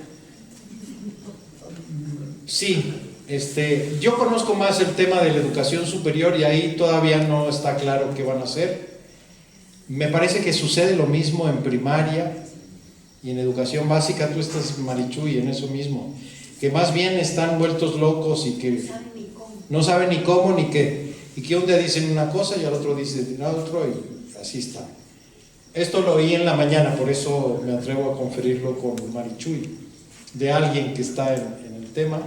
[SPEAKER 2] Sí, yo conozco más el tema de la educación superior y ahí todavía no está claro qué van a hacer. Me parece que sucede lo mismo en primaria y en educación básica. Tú estás, Marichuy, en eso mismo, que más bien están vueltos locos y que no saben ni cómo ni qué, y que un día dicen una cosa y al otro dicen la otra, y así está. Esto lo oí en la mañana, por eso me atrevo a conferirlo con Marichuy, de alguien que está en el tema.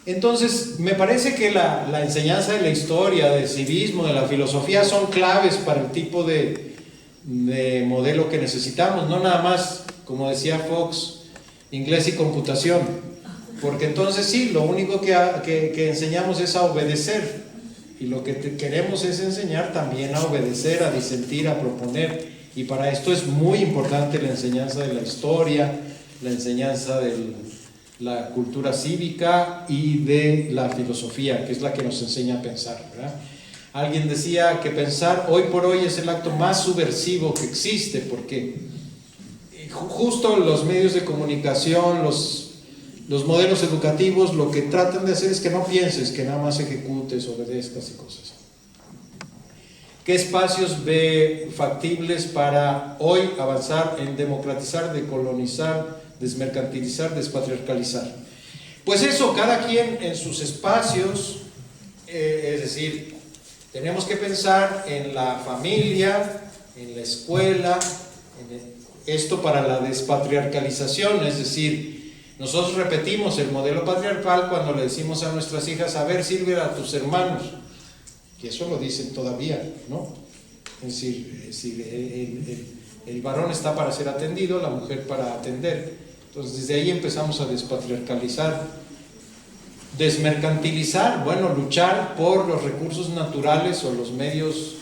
[SPEAKER 2] Entonces, me parece que la enseñanza de la historia, del civismo, de la filosofía son claves para el tipo de modelo que necesitamos, no nada más, como decía Fox, inglés y computación, porque entonces sí, lo único que enseñamos es a obedecer, y lo que queremos es enseñar también a obedecer, a disentir, a proponer, y para esto es muy importante la enseñanza de la historia, la enseñanza de la cultura cívica y de la filosofía, que es la que nos enseña a pensar, ¿verdad? Alguien decía que pensar hoy por hoy es el acto más subversivo que existe, porque justo los medios de comunicación, los modelos educativos, lo que tratan de hacer es que no pienses, que nada más ejecutes, obedezcas y cosas. ¿Qué espacios ve factibles para hoy avanzar en democratizar, decolonizar, desmercantilizar, despatriarcalizar? Pues eso, cada quien en sus espacios, es decir, tenemos que pensar en la familia, en la escuela, esto para la despatriarcalización, es decir, nosotros repetimos el modelo patriarcal cuando le decimos a nuestras hijas, a ver, sirve a tus hermanos, que eso lo dicen todavía, ¿no? Es decir, el varón está para ser atendido, la mujer para atender. Entonces desde ahí empezamos a despatriarcalizar. Desmercantilizar, bueno, luchar por los recursos naturales o los medios,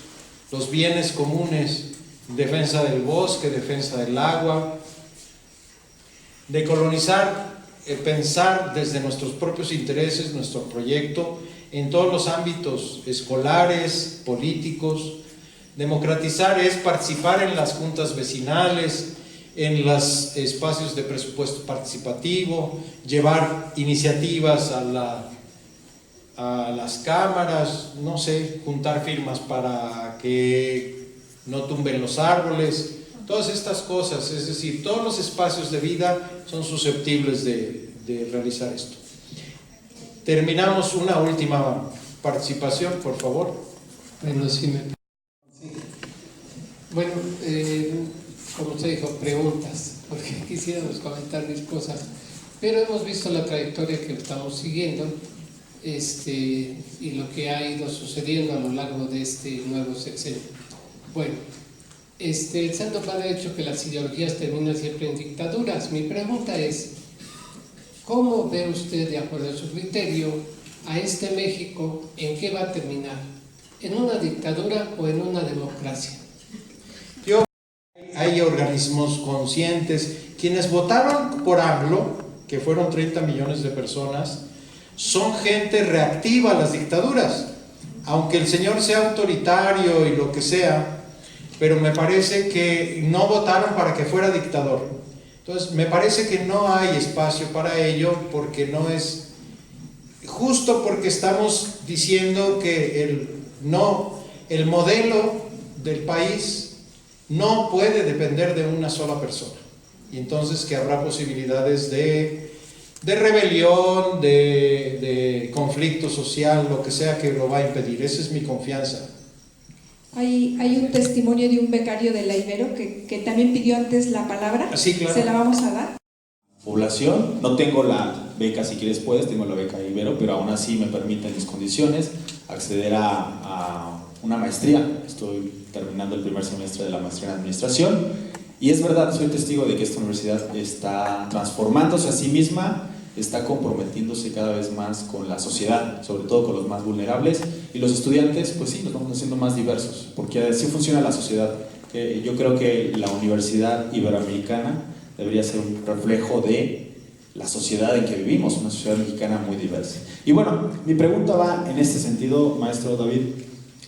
[SPEAKER 2] los bienes comunes, defensa del bosque, defensa del agua. Decolonizar, pensar desde nuestros propios intereses, nuestro proyecto, en todos los ámbitos escolares, políticos. Democratizar es participar en las juntas vecinales, en los espacios de presupuesto participativo, llevar iniciativas a las cámaras, no sé, juntar firmas para que no tumben los árboles, todas estas cosas, es decir, todos los espacios de vida son susceptibles de realizar esto. Terminamos una última participación, por favor.
[SPEAKER 8] Bueno, sí. Bueno, como usted dijo, preguntas, porque quisiéramos comentar mis cosas, pero hemos visto la trayectoria que estamos siguiendo y lo que ha ido sucediendo a lo largo de este nuevo sexenio. Bueno, el Santo Padre ha dicho que las ideologías terminan siempre en dictaduras. Mi pregunta es, ¿cómo ve usted, de acuerdo a su criterio, a este México? ¿En qué va a terminar? ¿En una dictadura o en una democracia?
[SPEAKER 2] Hay organismos conscientes. Quienes votaron por AMLO, que fueron 30 millones de personas, son gente reactiva a las dictaduras. Aunque el señor sea autoritario y lo que sea, pero me parece que no votaron para que fuera dictador. Entonces, me parece que no hay espacio para ello, porque no es justo, porque estamos diciendo que el modelo del país no puede depender de una sola persona, y entonces que habrá posibilidades de rebelión, de conflicto social, lo que sea que lo va a impedir. Esa es mi confianza.
[SPEAKER 9] Hay un testimonio de un becario de la Ibero que también pidió antes la palabra.
[SPEAKER 2] Sí, claro.
[SPEAKER 9] ¿Se la vamos a dar?
[SPEAKER 10] Población, no tengo la beca, si quieres puedes, tengo la beca Ibero, pero aún así me permiten mis condiciones acceder a una maestría. Estoy terminando el primer semestre de la maestría en administración Y es verdad, soy testigo de que esta universidad está transformándose a sí misma, está comprometiéndose cada vez más con la sociedad, sobre todo con los más vulnerables, y los estudiantes, pues sí, nos vamos haciendo más diversos, porque así funciona la sociedad. Yo creo que la Universidad Iberoamericana debería ser un reflejo de la sociedad en que vivimos, una sociedad mexicana muy diversa. Y bueno, mi pregunta va en este sentido, maestro David.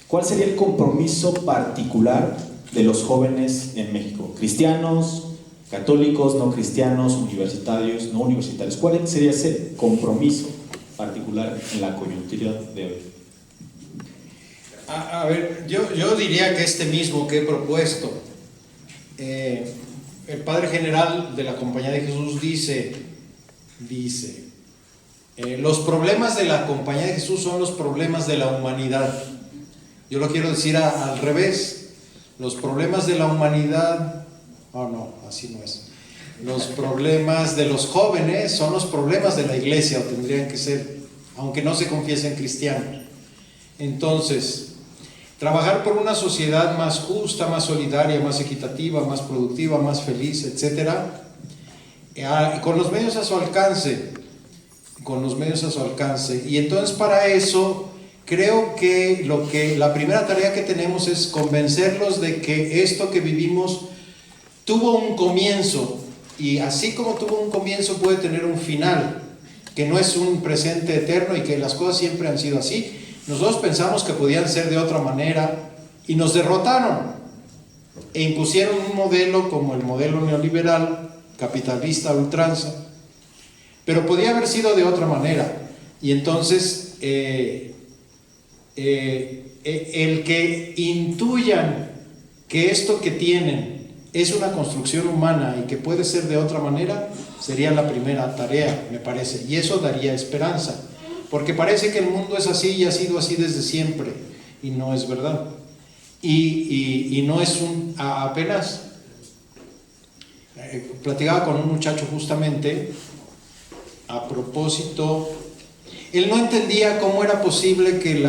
[SPEAKER 10] ¿Cuál sería el compromiso particular de los jóvenes en México? ¿Cristianos, católicos, no cristianos, universitarios, no universitarios? ¿Cuál sería ese compromiso particular en la coyuntura de hoy?
[SPEAKER 2] A ver, yo diría que este mismo que he propuesto. El Padre General de la Compañía de Jesús dice, los problemas de la Compañía de Jesús son los problemas de la humanidad. Yo lo quiero decir al revés. Los problemas de la humanidad, no, así no es. Los problemas de los jóvenes son los problemas de la iglesia, o tendrían que ser, aunque no se confiesen cristianos. Entonces, trabajar por una sociedad más justa, más solidaria, más equitativa, más productiva, más feliz, etcétera, con los medios a su alcance, y entonces para eso creo que la primera tarea que tenemos es convencerlos de que esto que vivimos tuvo un comienzo, y así como tuvo un comienzo puede tener un final, que no es un presente eterno y que las cosas siempre han sido así. Nosotros pensamos que podían ser de otra manera y nos derrotaron e impusieron un modelo como el modelo neoliberal, capitalista a ultranza, pero podía haber sido de otra manera. Y entonces el que intuyan que esto que tienen es una construcción humana y que puede ser de otra manera sería la primera tarea, me parece, y eso daría esperanza, porque parece que el mundo es así y ha sido así desde siempre, y no es verdad. Y no es apenas platicaba con un muchacho justamente a propósito. Él no entendía cómo era posible que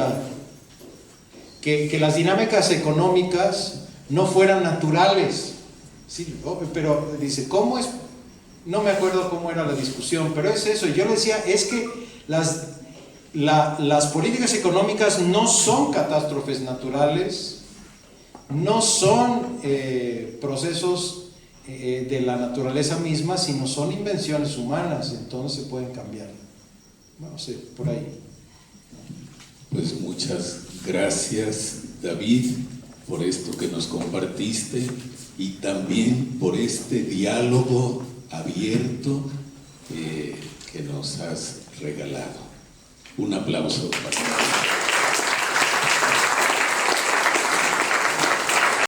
[SPEAKER 2] las dinámicas económicas no fueran naturales. Sí, pero dice, ¿cómo es? No me acuerdo cómo era la discusión, pero es eso. Yo le decía, es que las políticas económicas no son catástrofes naturales, no son procesos de la naturaleza misma, sino son invenciones humanas, entonces se pueden cambiar. No sé, por ahí.
[SPEAKER 1] Pues muchas gracias, David, por esto que nos compartiste y también por este diálogo abierto que nos has regalado. Un aplauso para ti.